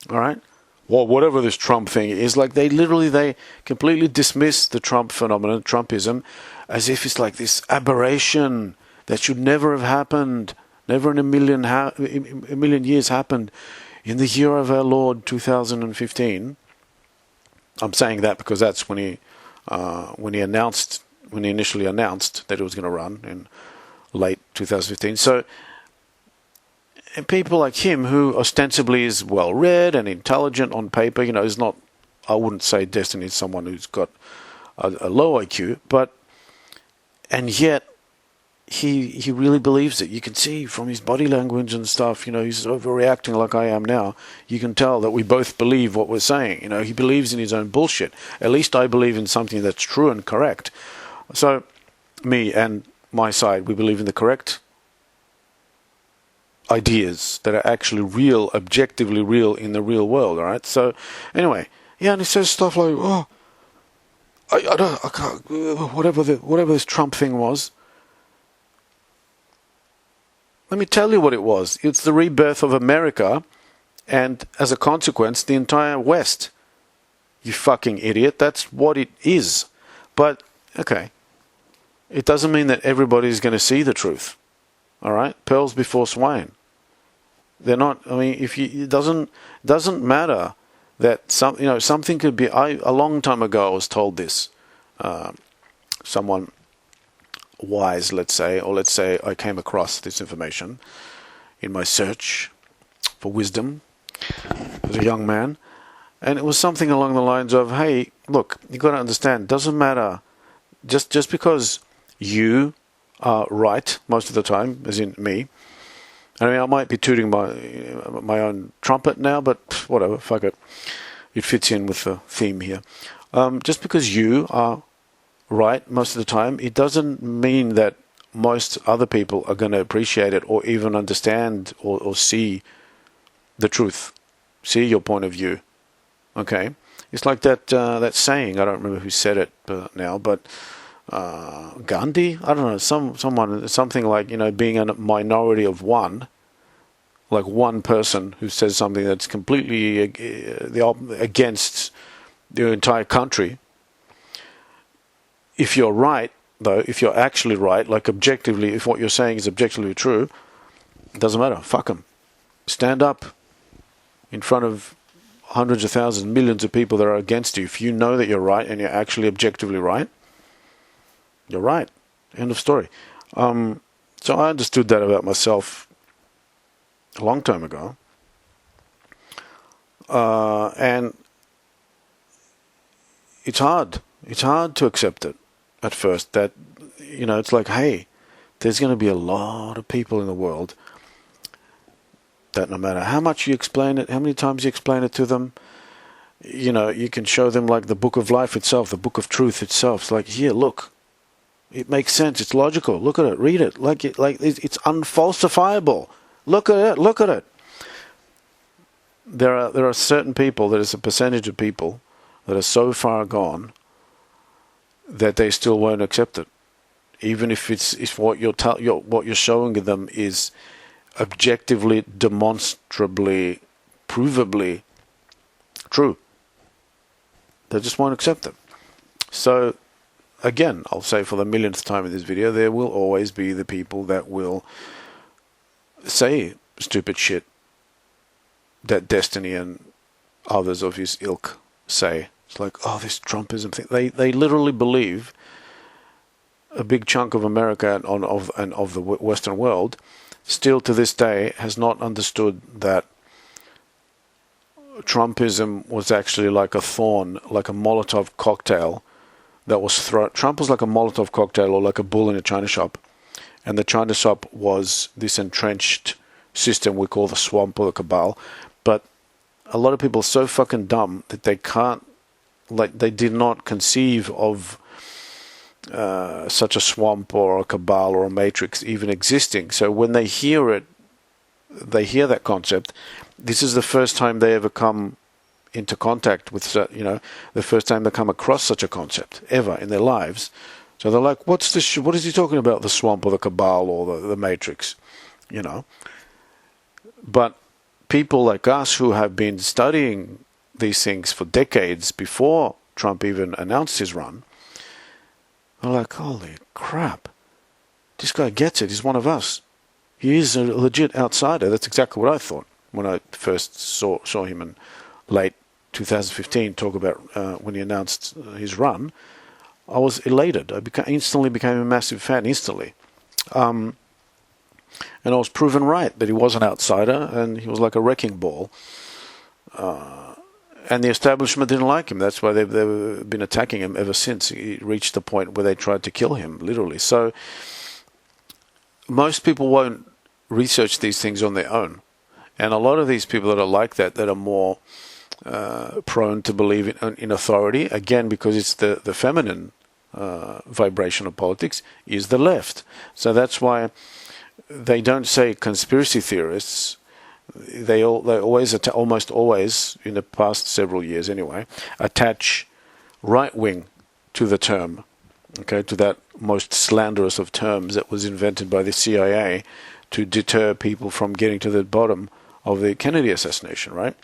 All right? Well, whatever this Trump thing is, like, they completely dismiss the Trump phenomenon, Trumpism, as if it's like this aberration that should never have happened, never in a million years happened in the year of our Lord 2015. I'm saying that because that's when he initially announced that he was going to run in late 2015. So, and people like him, who ostensibly is well-read and intelligent on paper, is not, I wouldn't say Destiny is someone who's got a low IQ, and yet he really believes it. You can see from his body language and stuff, he's overreacting like I am now. You can tell that we both believe what we're saying. He believes in his own bullshit. At least I believe in something that's true and correct. So, me and my side, we believe in the correct ideas that are actually real, objectively real in the real world, all right? So, anyway, and he says stuff like, oh, I can't, whatever this Trump thing was. Let me tell you what it was. It's the rebirth of America, and as a consequence, the entire West. You fucking idiot. That's what it is. But, okay, it doesn't mean that everybody's going to see the truth. All right? Pearls before swine. They're not, I mean, it doesn't matter that something could be, a long time ago I was told this, someone wise, let's say I came across this information in my search for wisdom as a young man, and it was something along the lines of, hey, look, you got to understand, doesn't matter, just because you are right most of the time, as in me. I mean, I might be tooting my own trumpet now, but whatever, fuck it. It fits in with the theme here. Just because you are right most of the time, it doesn't mean that most other people are going to appreciate it or even understand or see the truth, see your point of view. Okay? It's like that saying, I don't remember who said it now, but Gandhi, I don't know, something like, being a minority of one, like one person who says something that's completely against the entire country. If you're right, though, if you're actually right, like objectively, if what you're saying is objectively true, it doesn't matter. Fuck them. Stand up in front of hundreds of thousands, millions of people that are against you. If you know that you're right and you're actually objectively right, you're right. End of story. So I understood that about myself a long time ago. And it's hard. It's hard to accept it at first. That, it's like, hey, there's going to be a lot of people in the world that no matter how much you explain it, how many times you explain it to them, you can show them like the book of life itself, the book of truth itself. It's like, here, look. It makes sense. It's logical. Look at it. Read it. It's unfalsifiable. Look at it. Look at it. There are certain people, there is a percentage of people that are so far gone that they still won't accept it, even if if what you're showing them is objectively, demonstrably, provably true. They just won't accept it. So, again, I'll say for the millionth time in this video, there will always be the people that will say stupid shit that Destiny and others of his ilk say. It's like, oh, this Trumpism thing. They literally believe, a big chunk of America and of the Western world still to this day has not understood that Trumpism was actually like a thorn, like a Molotov cocktail that was thrown. Trump was like a Molotov cocktail or like a bull in a china shop. And the china shop was this entrenched system we call the swamp or the cabal. But a lot of people are so fucking dumb that they can't, they did not conceive of such a swamp or a cabal or a matrix even existing. So when they hear it, they hear that concept. This is the first time they ever come into contact with, the first time they come across such a concept ever in their lives. So they're like, what's this? What is he talking about? The swamp or the cabal or the matrix, But people like us who have been studying these things for decades before Trump even announced his run, are like, holy crap, this guy gets it. He's one of us. He is a legit outsider. That's exactly what I thought when I first saw him in late 2015 talk about when he announced his run. I was elated. I instantly became a massive fan instantly. And I was proven right that he was an outsider and he was like a wrecking ball. And the establishment didn't like him. That's why they've been attacking him ever since. He reached the point where they tried to kill him, literally. So most people won't research these things on their own. And a lot of these people that are like that are more prone to believe in authority, again, because it's the feminine vibration of politics, is the left. So that's why they don't say conspiracy theorists. They always, almost always, in the past several years anyway, attach right wing to the term, to that most slanderous of terms that was invented by the CIA to deter people from getting to the bottom of the Kennedy assassination, right?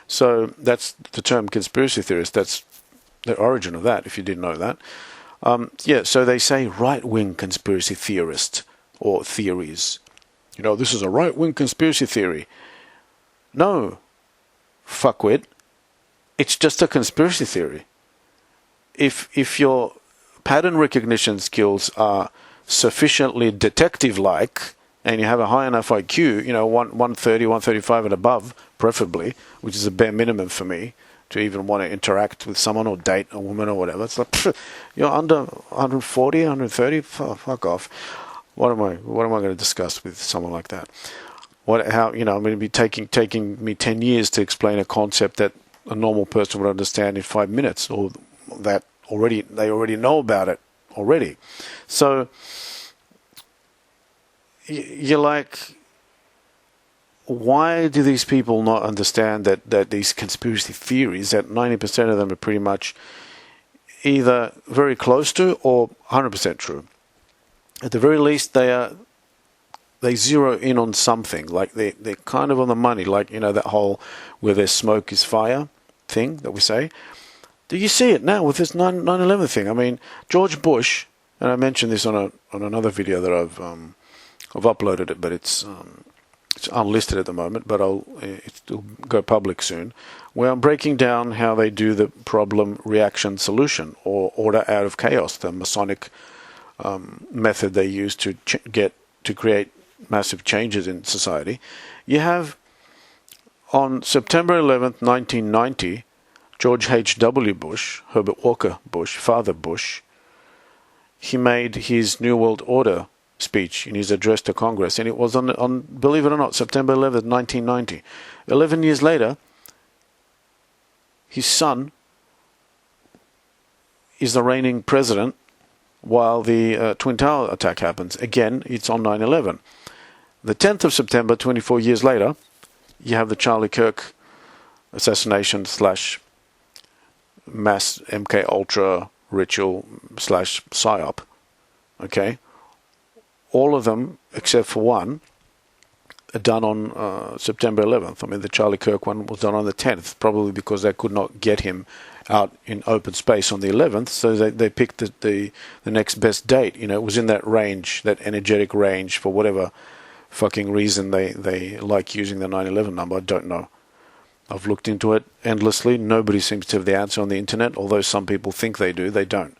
So that's the term conspiracy theorist. That's the origin of that, if you didn't know that. So they say right-wing conspiracy theorist or theories. This is a right-wing conspiracy theory. No, fuckwit. It's just a conspiracy theory. If your pattern recognition skills are sufficiently detective-like, and you have a high enough IQ, 130, 135 and above, preferably, which is a bare minimum for me to even want to interact with someone or date a woman or whatever. It's like, you're under 140, 130, fuck off. What am I going to discuss with someone like that? I'm going to be taking me 10 years to explain a concept that a normal person would understand in 5 minutes, or that they already know about it already. So you're like, why do these people not understand that these conspiracy theories, that 90% of them are pretty much either very close to or 100% true. At the very least, they zero in on something. Like they're kind of on the money. Like, you know, that whole where there's smoke is fire thing that we say. Do you see it now with this 9/11 thing? I mean, George Bush, and I mentioned this on another video that I've uploaded it, but it's unlisted at the moment, but it'll go public soon, where I'm breaking down how they do the problem reaction solution, or order out of chaos, the Masonic method they use to create massive changes in society. You have, on September 11th, 1990, George H.W. Bush, Herbert Walker Bush, Father Bush, he made his New World Order speech in his address to Congress, and it was on believe it or not, September 11th, 1990. 11 years later, his son is the reigning president while the Twin Tower attack happens. Again, it's on 9/11. The 10th of September, 24 years later, you have the Charlie Kirk assassination / mass MK Ultra ritual / psyop. Okay? All of them, except for one, are done on September 11th. I mean, the Charlie Kirk one was done on the 10th, probably because they could not get him out in open space on the 11th, so they picked the next best date. You know, it was in that range, that energetic range, for whatever fucking reason they like using the 9/11 number. I don't know. I've looked into it endlessly. Nobody seems to have the answer on the internet, although some people think they do. They don't.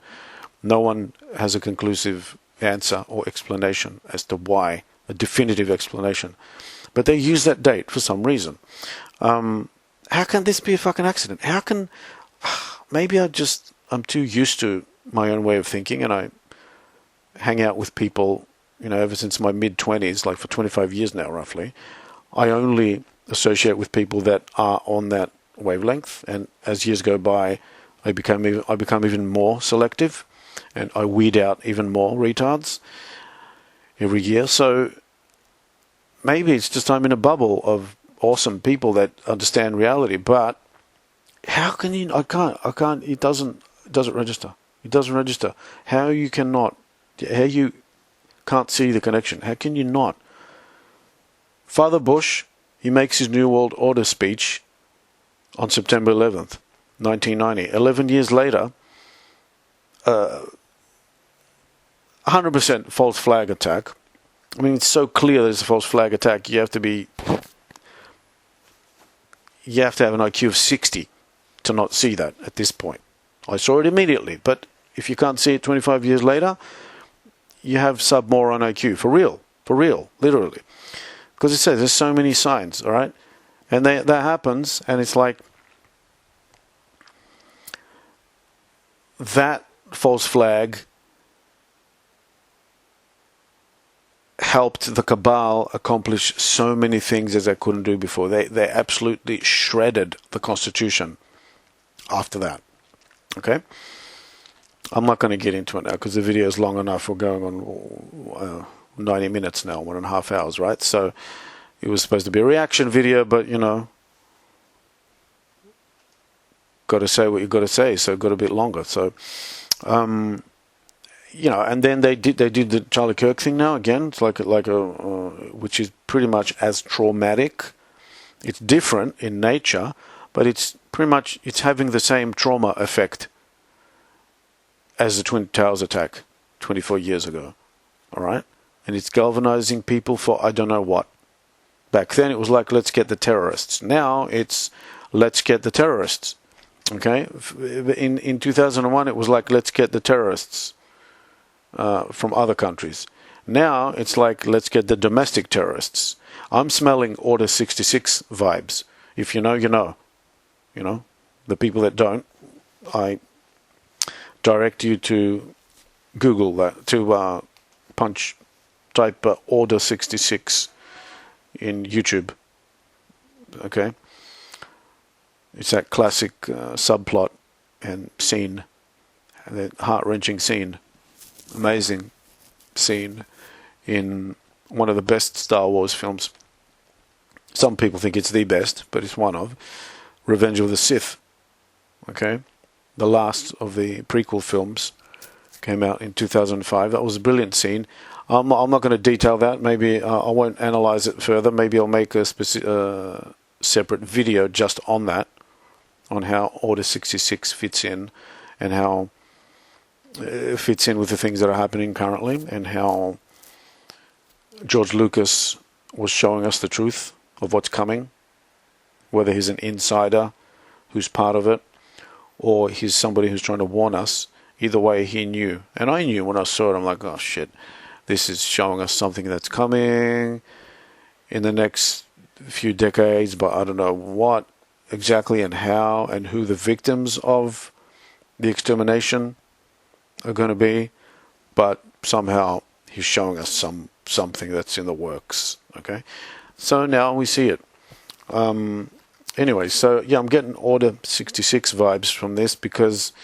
No one has a conclusive answer or explanation as to why, a definitive explanation. But they use that date for some reason. How can this be a fucking accident? How can... Maybe I'm too used to my own way of thinking, and I hang out with people, you know, ever since my mid-20s, like for 25 years now, roughly. I only associate with people that are on that wavelength, and as years go by, I become even more selective, and I weed out even more retards every year. So maybe it's just I'm in a bubble of awesome people that understand reality, but how can you... I can't, it doesn't register. It doesn't register. How you can't see the connection. How can you not? Father Bush, he makes his New World Order speech on September 11th, 1990. 11 years later, 100% false flag attack. I mean, it's so clear there's a false flag attack. You have to have an IQ of 60 to not see that at this point. I saw it immediately, but if you can't see it 25 years later, you have sub-moron IQ. For real, literally. Because it says there's so many signs, all right? And that happens, and it's like that false flag helped the cabal accomplish so many things as they couldn't do before. They absolutely shredded the Constitution after that. Okay? I'm not going to get into it now because the video is long enough. We're going on 90 minutes now, 1.5 hours, right? So it was supposed to be a reaction video, but, you know, got to say what you got to say, so it got a bit longer. So, you know, and then they did the Charlie Kirk thing now again. It's like which is pretty much as traumatic. It's different in nature, but it's pretty much having the same trauma effect as the Twin Towers attack 24 years ago. All right, and it's galvanizing people for I don't know what. Back then it was like, let's get the terrorists. Now it's let's get the terrorists. Okay, in 2001 it was like, let's get the terrorists from other countries. Now it's like, let's get the domestic terrorists. I'm smelling Order 66 vibes. If you know, you know. You know, the people that don't, I direct you to Google that, to type Order 66 in YouTube. Okay? It's that classic subplot and scene, that heart-wrenching scene, amazing scene in one of the best Star Wars films. Some people think it's the best, but it's one of Revenge of the Sith. Okay? the last of the prequel films, came out in 2005. That was a brilliant scene. I'm not going to detail that. Maybe I won't analyze it further. Maybe I'll make a separate video just on that, on how Order 66 fits in, and how it fits in with the things that are happening currently, and how George Lucas was showing us the truth of what's coming, whether he's an insider who's part of it, or he's somebody who's trying to warn us. Either way, he knew. And I knew when I saw it. I'm like, oh shit, this is showing us something that's coming in the next few decades, but I don't know what exactly and how and who the victims of the extermination are going to be. But somehow he's showing us something that's in the works. Okay, so now we see it. Anyway, so yeah, I'm getting Order 66 vibes from this, because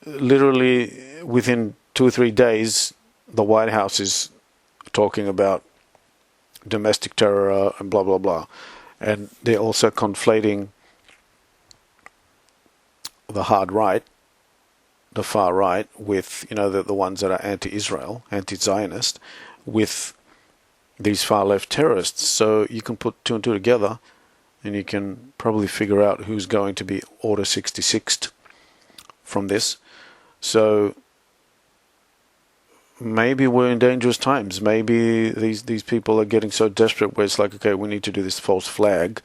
literally within 2 or 3 days, the White House is talking about domestic terror and blah, blah, blah. And they're also conflating the hard right, the far right, with, the ones that are anti-Israel, anti-Zionist, with these far left terrorists. So you can put 2 and 2 together, and you can probably figure out who's going to be Order 66 from this. So maybe we're in dangerous times. Maybe these people are getting so desperate where it's like, okay, we need to do this false flag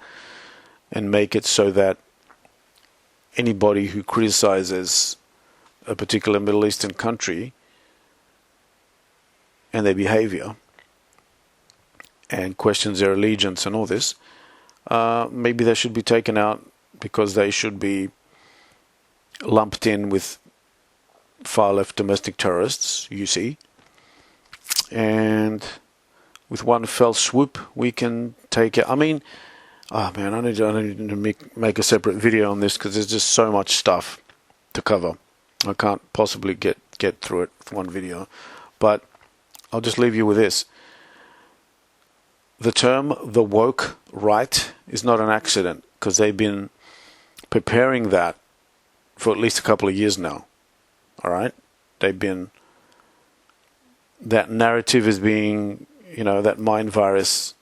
and make it so that anybody who criticizes a particular Middle Eastern country and their behavior and questions their allegiance and all this, maybe they should be taken out, because they should be lumped in with far left domestic terrorists, you see. And with one fell swoop, we can take it. I mean, oh man, I need to make a separate video on this, because there's just so much stuff to cover. I can't possibly get through it with one video. But I'll just leave you with this. The term the woke right is not an accident, because they've been preparing that for at least a couple of years now. All right? That narrative is being, that mind virus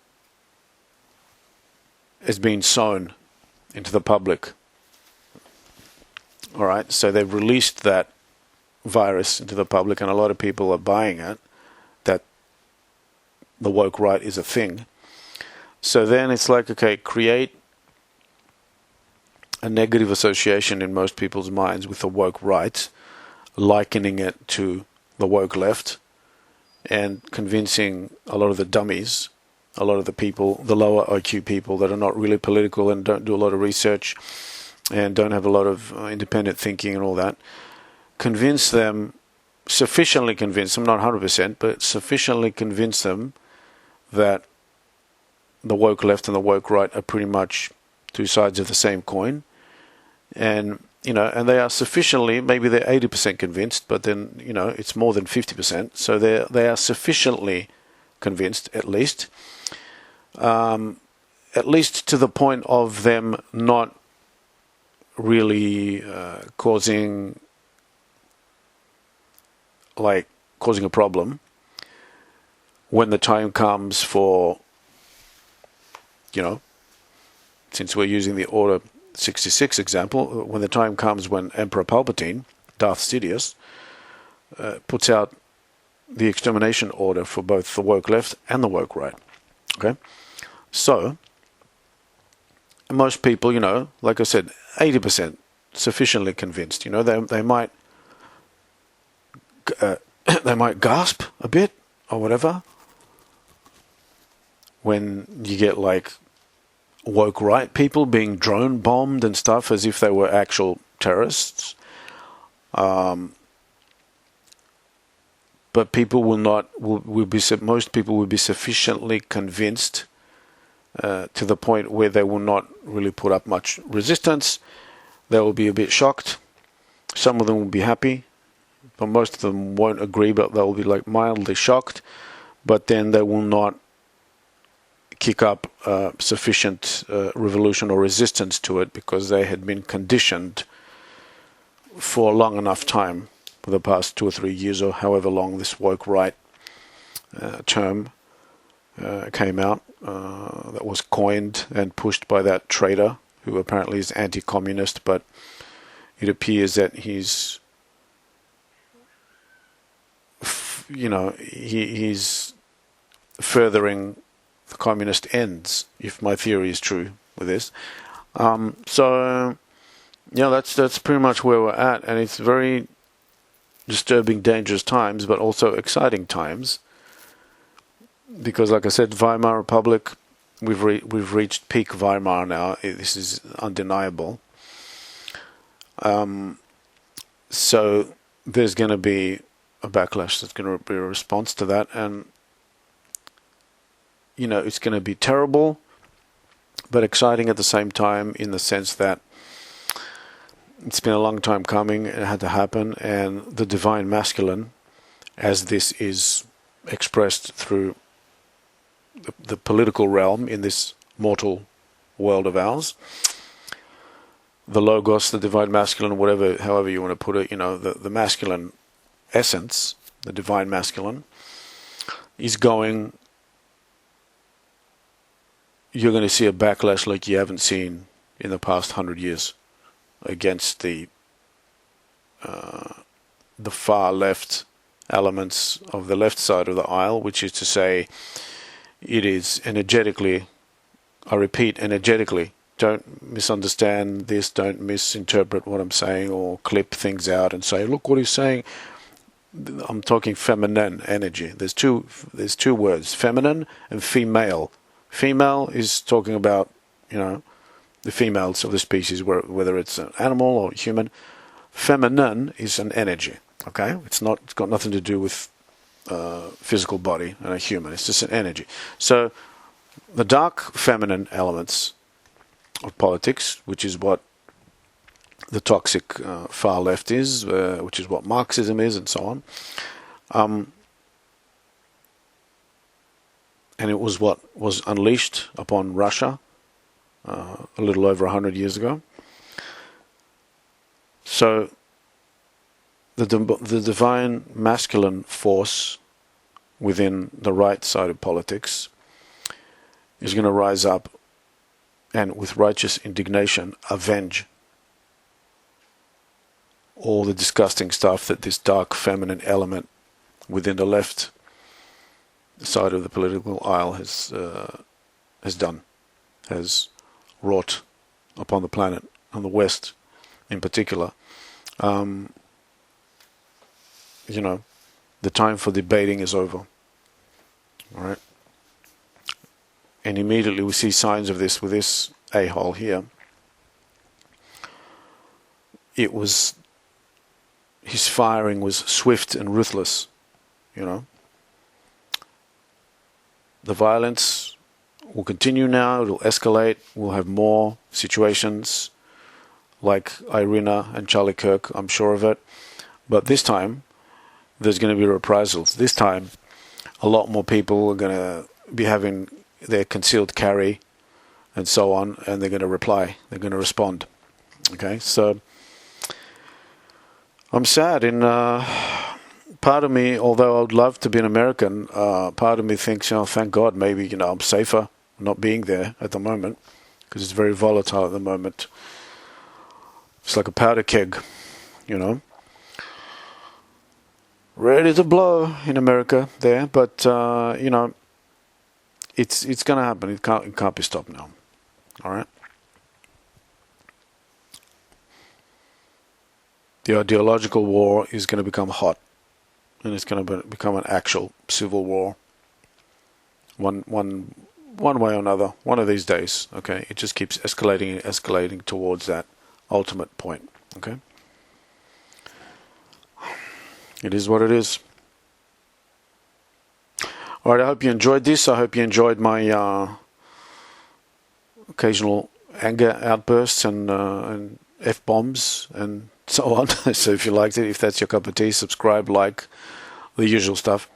is being sown into the public. All right? So they've released that virus into the public, and a lot of people are buying it, that the woke right is a thing. So then it's like, okay, create a negative association in most people's minds with the woke right, likening it to the woke left, and convincing a lot of the dummies, a lot of the people, the lower IQ people that are not really political and don't do a lot of research and don't have a lot of independent thinking and all that, sufficiently convince them, not 100%, but sufficiently convince them that the woke left and the woke right are pretty much two sides of the same coin. And, and they are sufficiently, maybe they're 80% convinced, but then, it's more than 50%. So they are sufficiently convinced, at least to the point of them not really causing a problem when the time comes for, since we're using the Order 66 example, when the time comes when Emperor Palpatine, Darth Sidious, puts out the extermination order for both the woke left and the woke right. Okay? So, most people, like I said, 80% sufficiently convinced. They might they might gasp a bit or whatever when you get woke right people being drone bombed and stuff as if they were actual terrorists. But people most people will be sufficiently convinced to the point where they will not really put up much resistance. They will be a bit shocked. Some of them will be happy, but most of them won't agree, but they'll be mildly shocked. But then they will not kick up sufficient revolution or resistance to it, because they had been conditioned for a long enough time, for the past 2 or 3 years, or however long this woke right term came out, that was coined and pushed by that traitor who apparently is anti-communist, but it appears that he's, he's furthering the communist ends, if my theory is true with this. So that's pretty much where we're at, and it's very disturbing, dangerous times, but also exciting times, because, like I said, Weimar Republic, we've reached peak Weimar now. This is undeniable. So there's going to be a backlash. There's going to be a response to that, and it's going to be terrible, but exciting at the same time, in the sense that it's been a long time coming. It had to happen, and the divine masculine, as this is expressed through the political realm in this mortal world of ours, the logos, the divine masculine, however you want to put it, the masculine essence, the divine masculine, is going. You're going to see a backlash like you haven't seen in the past 100 years against the far left elements of the left side of the aisle, which is to say, it is energetically, I repeat, energetically. Don't misunderstand this, don't misinterpret what I'm saying, or clip things out and say, look what he's saying. I'm talking feminine energy. There's two words, feminine and female. Female is talking about, the females of the species, whether it's an animal or human. Feminine is an energy, okay? It's got nothing to do with physical body and a human. It's just an energy. So the dark feminine elements of politics, which is what the toxic far left is, which is what Marxism is, and so on. And it was what was unleashed upon Russia a little over 100 years ago. So the divine masculine force within the right side of politics is going to rise up and, with righteous indignation, avenge all the disgusting stuff that this dark feminine element within the left side of the political aisle has done, has wrought upon the planet, on the West in particular. The time for debating is over. All right? And immediately we see signs of this with this a-hole here. His firing was swift and ruthless, The violence will continue now. It will escalate. We'll have more situations like Iryna and Charlie Kirk, I'm sure of it. But this time, there's going to be reprisals. This time, a lot more people are going to be having their concealed carry and so on, and they're going to reply. They're going to respond. Okay, so I'm sad. Part of me, although I would love to be an American, part of me thinks, thank God, maybe, I'm safer not being there at the moment, because it's very volatile at the moment. It's like a powder keg, ready to blow in America there, but it's going to happen. It can't be stopped now. All right. The ideological war is going to become hot, and it's going to become an actual civil war. One way or another, one of these days. Okay, it just keeps escalating and escalating towards that ultimate point. Okay. It is what it is. All right, I hope you enjoyed this. I hope you enjoyed my occasional anger outbursts and F-bombs and so on. So if you liked it, if that's your cup of tea, subscribe, like, the usual stuff.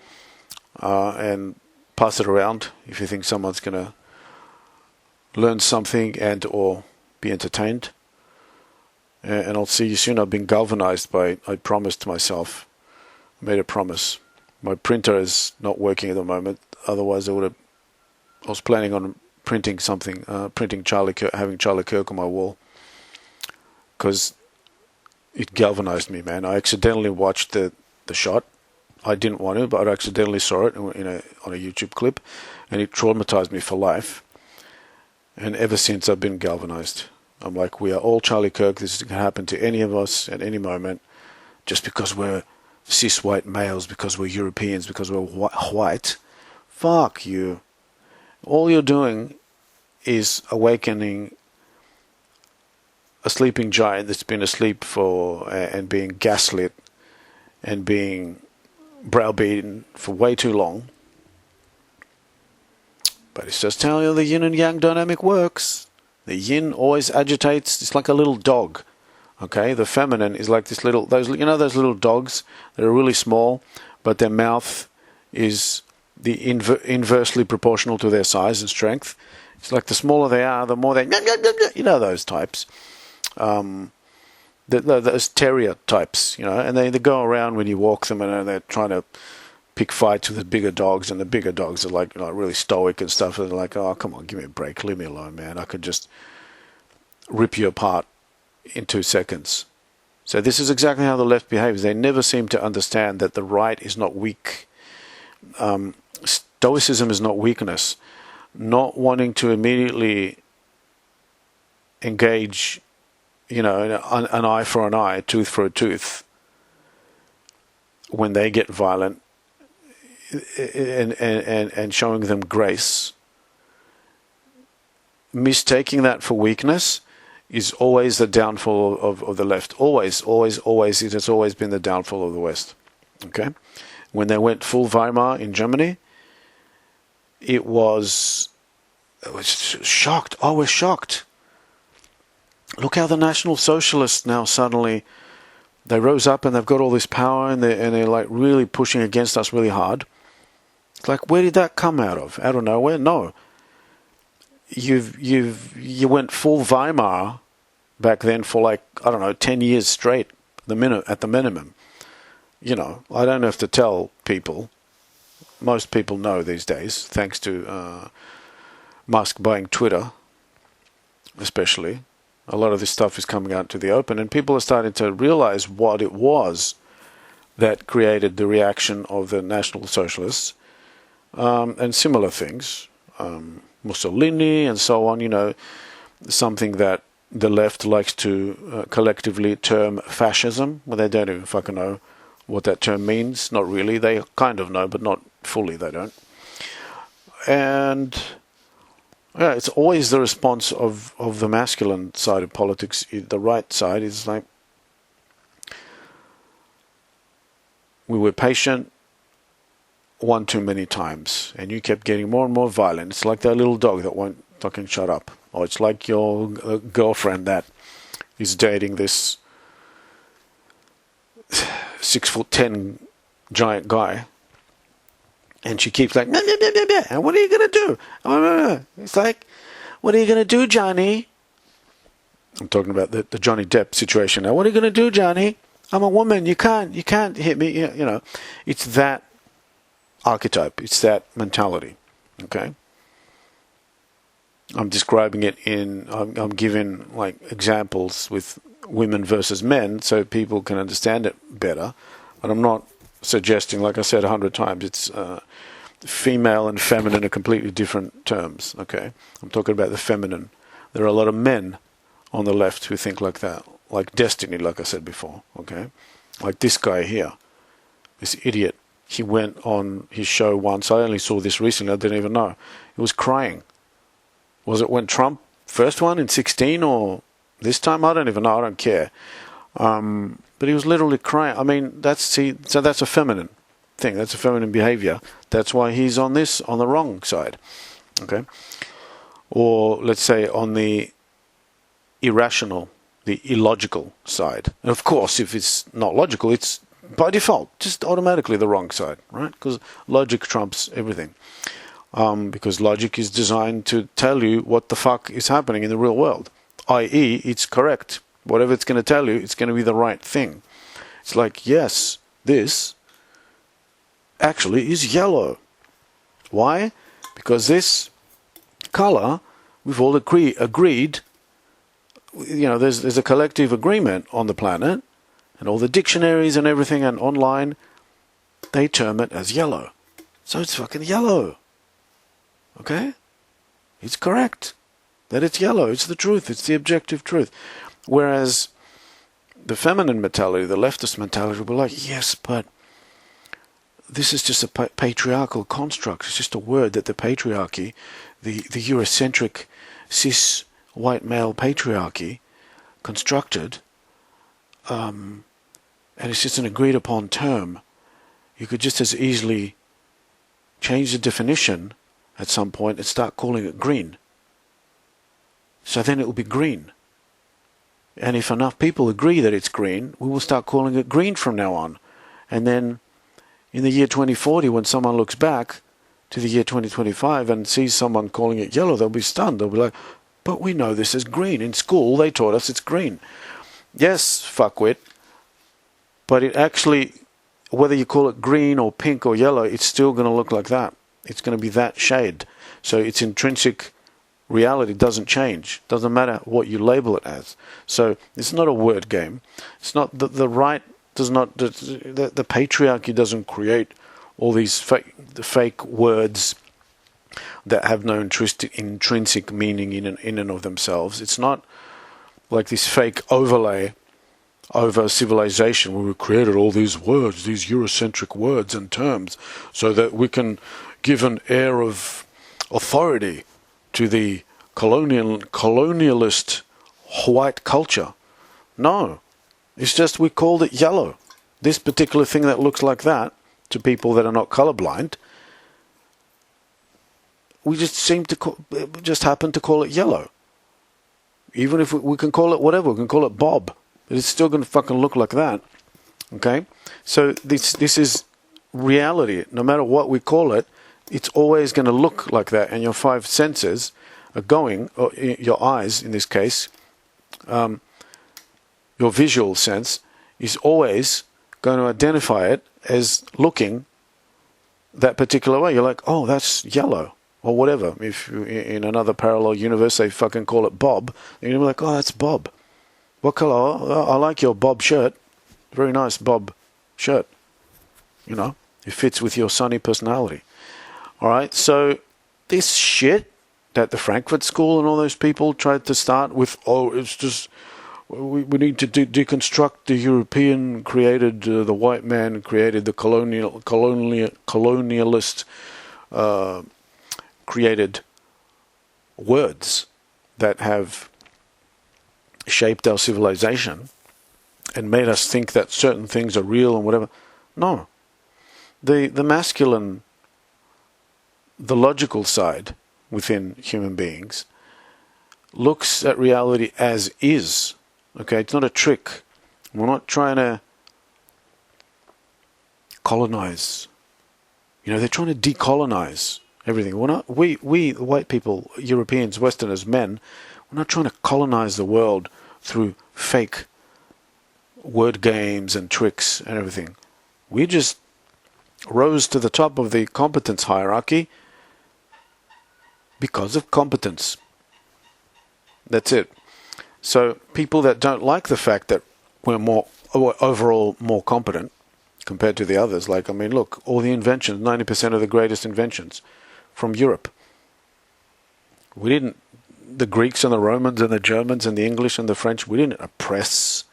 And pass it around if you think someone's going to learn something and or be entertained. and I'll see you soon. I've been galvanized by, I promised myself, made a promise. My printer is not working at the moment. Otherwise, I was planning on printing something, printing having Charlie Kirk on my wall, because it galvanized me, man. I accidentally watched the shot. I didn't want to, but I accidentally saw it on a YouTube clip, and it traumatized me for life. And ever since, I've been galvanized. I'm like, we are all Charlie Kirk. This can happen to any of us at any moment, just because we're cis white males, because we're Europeans, because we're white. Fuck you. All you're doing is awakening a sleeping giant that's been asleep and being gaslit and being browbeaten for way too long. But it's just how the yin and yang dynamic works. The yin always agitates. It's like a little dog. Okay, the feminine is like those little dogs that are really small, but their mouth is inversely proportional to their size and strength. It's like the smaller they are, the more they, those types. Those terrier types, and they go around when you walk them, and they're trying to pick fights with the bigger dogs, and the bigger dogs are like really stoic and stuff. And they're like, oh, come on, give me a break, leave me alone, man. I could just rip you apart in 2 seconds. So this is exactly how the left behaves. They never seem to understand that the right is not weak. Stoicism is not weakness. Not wanting to immediately engage, an eye for an eye, tooth for a tooth, when they get violent, and showing them grace. Mistaking that for weakness is always the downfall of the left. Always. It has always been the downfall of the West. Okay? When they went full Weimar in Germany, it was shocked. Oh, we're shocked. Look how the National Socialists now suddenly, they rose up and they've got all this power, and they're like really pushing against us really hard. It's like, where did that come out of? Out of nowhere? No. You went full Weimar back then for 10 years straight, at the minimum. I don't have to tell people. Most people know these days, thanks to Musk buying Twitter, especially. A lot of this stuff is coming out to the open, and people are starting to realize what it was that created the reaction of the National Socialists, and similar things. Mussolini and so on, something that the left likes to collectively term fascism. Well, they don't even fucking know what that term means. Not really. They kind of know, but not fully, they don't. And yeah, it's always the response of the masculine side of politics. The right side is like, we were patient one too many times, and you kept getting more and more violent. It's like that little dog that won't fucking shut up. Or it's like your girlfriend that is dating this 6'10" giant guy, and she keeps like, and what are you gonna do? It's like, what are you gonna do, Johnny? I'm talking about the Johnny Depp situation now. What are you gonna do, Johnny? I'm a woman. You can't hit me. It's that archetype. It's that mentality. Okay. I'm describing it I'm giving like examples with women versus men so people can understand it better. And I'm not suggesting, like I said 100 times, it's female and feminine are completely different terms. Okay. I'm talking about the feminine. There are a lot of men on the left who think like that, like Destiny, like I said before. Okay. Like this guy here, this idiot. He went on his show once. I only saw this recently. I didn't even know. He was crying. Was it when Trump first won in 2016 or this time? I don't even know. I don't care. But he was literally crying. I mean, so that's a feminine thing. That's a feminine behavior. That's why he's on the wrong side. Okay? Or let's say on the irrational, the illogical side. And of course, if it's not logical, it's by default just automatically the wrong side, right? Because logic trumps everything. Because logic is designed to tell you what the fuck is happening in the real world, i.e. it's correct Whatever it's going to tell you, it's going to be the right thing. It's like, yes, this actually is yellow. Why? Because this color, we've all agreed, there's a collective agreement on the planet, and all the dictionaries and everything and online, they term it as yellow. So it's fucking yellow. Okay? It's correct that it's yellow. It's the truth. It's the objective truth. Whereas the feminine mentality, the leftist mentality, will be like, yes, but this is just a patriarchal construct. It's just a word that the patriarchy, the Eurocentric, cis, white male patriarchy constructed, and it's just an agreed upon term. You could just as easily change the definition at some point and start calling it green. So then it will be green. And if enough people agree that it's green, we will start calling it green from now on. And then in the year 2040, when someone looks back to the year 2025 and sees someone calling it yellow, they'll be stunned. They'll be like, but we know this is green. In school, they taught us it's green. Yes, fuckwit. But it actually, whether you call it green or pink or yellow, it's still going to look like that. It's going to be that shade. So its intrinsic reality doesn't change. Doesn't matter what you label it as. So it's not a word game. It's not the right does not the patriarchy doesn't create all these fake words that have no intrinsic meaning in and of themselves. It's not like this fake overlay over civilization where we created all these words, these Eurocentric words and terms, so that we can give an air of authority to the colonialist white culture. No, it's just we called it yellow. This particular thing that looks like that, to people that are not colorblind, we just just happen to call it yellow. Even if we can call it whatever, we can call it Bob, but it's still going to fucking look like that. Okay? So this is reality. No matter what we call it, it's always going to look like that, and your five senses are going, or your eyes in this case, your visual sense is always going to identify it as looking that particular way. You're like, oh, that's yellow, or whatever. If in another parallel universe they fucking call it Bob, you're going to be like, oh, that's Bob. What color? Oh, I like your Bob shirt. Very nice Bob shirt. You know, it fits with your sunny personality. All right, so this shit that the Frankfurt School and all those people tried to start with, oh, it's just, we need to deconstruct the European created, the white man created, the colonialist created words that have shaped our civilization and made us think that certain things are real and whatever. No. The masculine, the logical side within human beings looks at reality as is. Okay, it's not a trick. We're not trying to colonize. You know, they're trying to decolonize everything. We're not. We white people, Europeans, Westerners, men, we're not trying to colonize the world through fake word games and tricks and everything. We just rose to the top of the competence hierarchy because of competence. That's it. So people that don't like the fact that we're overall more competent compared to the others, like, I mean, look, all the inventions, 90% of the greatest inventions from Europe. The Greeks and the Romans and the Germans and the English and the French, we didn't oppress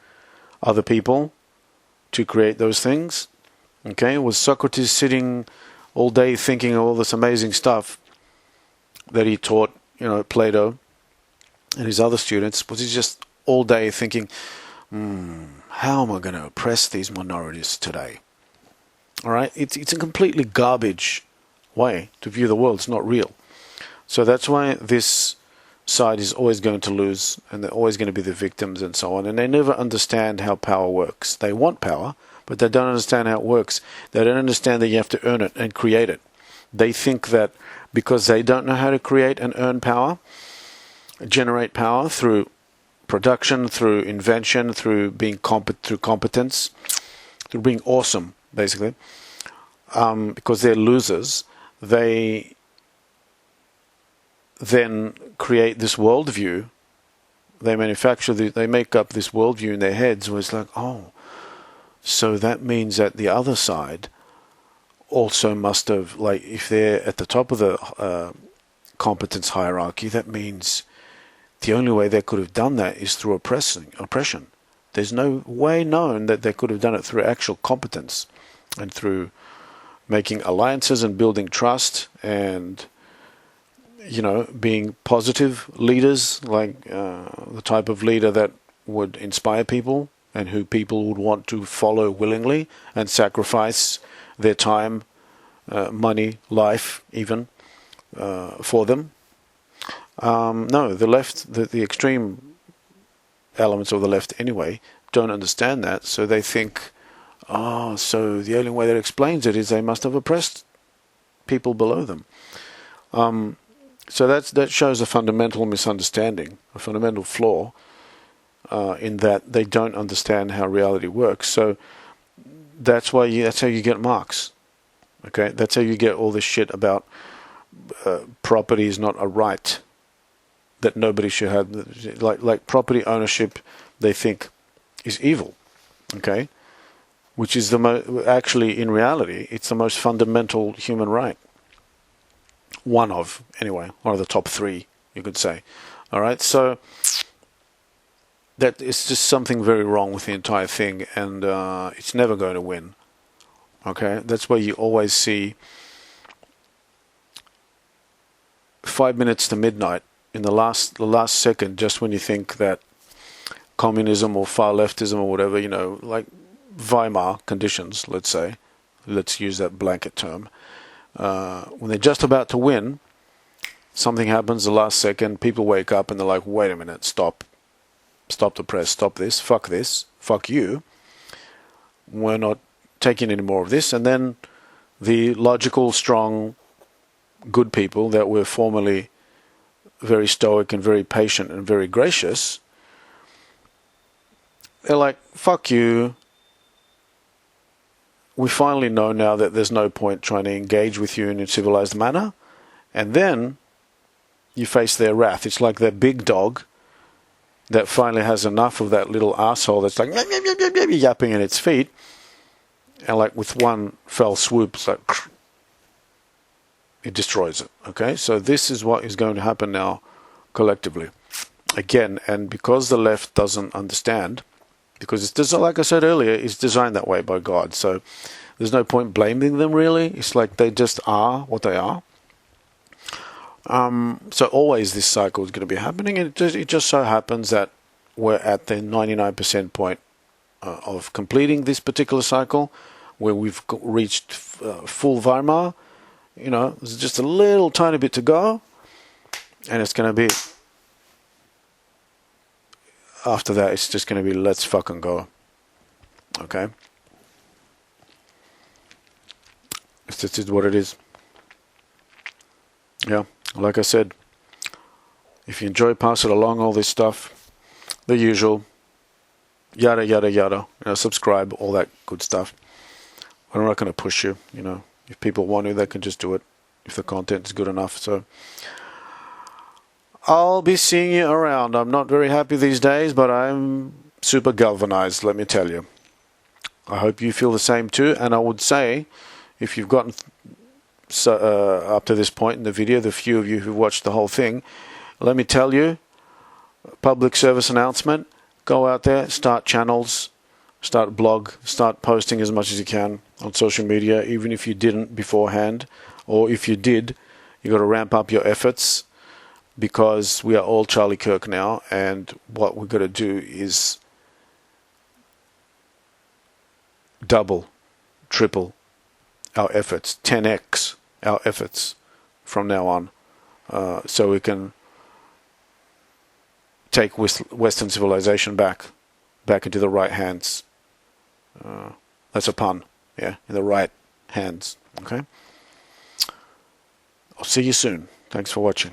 other people to create those things. Okay, was Socrates sitting all day thinking of all this amazing stuff that he taught, Plato and his other students? Was he just all day thinking, how am I going to oppress these minorities today? All right, it's a completely garbage way to view the world. It's not real. So that's why this side is always going to lose, and they're always going to be the victims and so on. And they never understand how power works. They want power, but they don't understand how it works. They don't understand that you have to earn it and create it. They think that because they don't know how to create and earn power, generate power through production, through invention, through being through competence, through being awesome, basically. Because they're losers, they then create this worldview. They manufacture, they make up this worldview in their heads where it's like, oh, so that means that the other side also must have, like, if they're at the top of the competence hierarchy, that means the only way they could have done that is through oppression. There's no way known that they could have done it through actual competence and through making alliances and building trust and, you know, being positive leaders, like the type of leader that would inspire people and who people would want to follow willingly and sacrifice their time, money, life, even for them. No, the left, the extreme elements of the left anyway, don't understand that, so they think, oh, so the only way that explains it is they must have oppressed people below them. So that shows a fundamental misunderstanding, a fundamental flaw in that they don't understand how reality works. So that's how you get Marx. Okay, that's how you get all this shit about property is not a right that nobody should have. Like property ownership, they think is evil. Okay, which is actually in reality, it's the most fundamental human right. One of the top three, you could say. All right, so that is just something very wrong with the entire thing, and it's never going to win. Okay, that's why you always see 5 minutes to midnight in the last second, just when you think that communism or far leftism or whatever, you know, like Weimar conditions, let's use that blanket term. When they're just about to win, something happens the last second, people wake up and they're like, wait a minute, stop the press, stop this, fuck you, we're not taking any more of this. And then the logical, strong, good people that were formerly very stoic and very patient and very gracious, they're like, fuck you, we finally know now that there's no point trying to engage with you in a civilized manner. And then you face their wrath. It's like that big dog that finally has enough of that little asshole that's like yapping at its feet, and like with one fell swoop, it's like it destroys it. Okay, so this is what is going to happen now collectively again. And because the left doesn't understand, because it's just, like I said earlier, it's designed that way by God. So there's no point blaming them, really. It's like they just are what they are. So always this cycle is going to be happening, and it just so happens that we're at the 99% point of completing this particular cycle, where we've reached full Weimar. You know, there's just a little tiny bit to go, and it's going to be, after that, it's just going to be let's fucking go. Okay? It's just what it is. Yeah, like I said, if you enjoy, pass it along, all this stuff, the usual, yada, yada, yada, you know, subscribe, all that good stuff. I'm not going to push you, you know. If people want to, they can just do it, if the content is good enough. So I'll be seeing you around. I'm not very happy these days, but I'm super galvanized, let me tell you. I hope you feel the same too. And I would say, if you've gotten up to this point in the video, the few of you who watched the whole thing, let me tell you, public service announcement, go out there, start channels, start blog, start posting as much as you can on social media, even if you didn't beforehand, or if you did, you got to ramp up your efforts, because we are all Charlie Kirk now, and what we've got to do is double, triple our efforts, 10x our efforts from now on, so we can take Western civilization back into the right hands. That's a pun, yeah, in the right hands. Okay, I'll see you soon. Thanks for watching.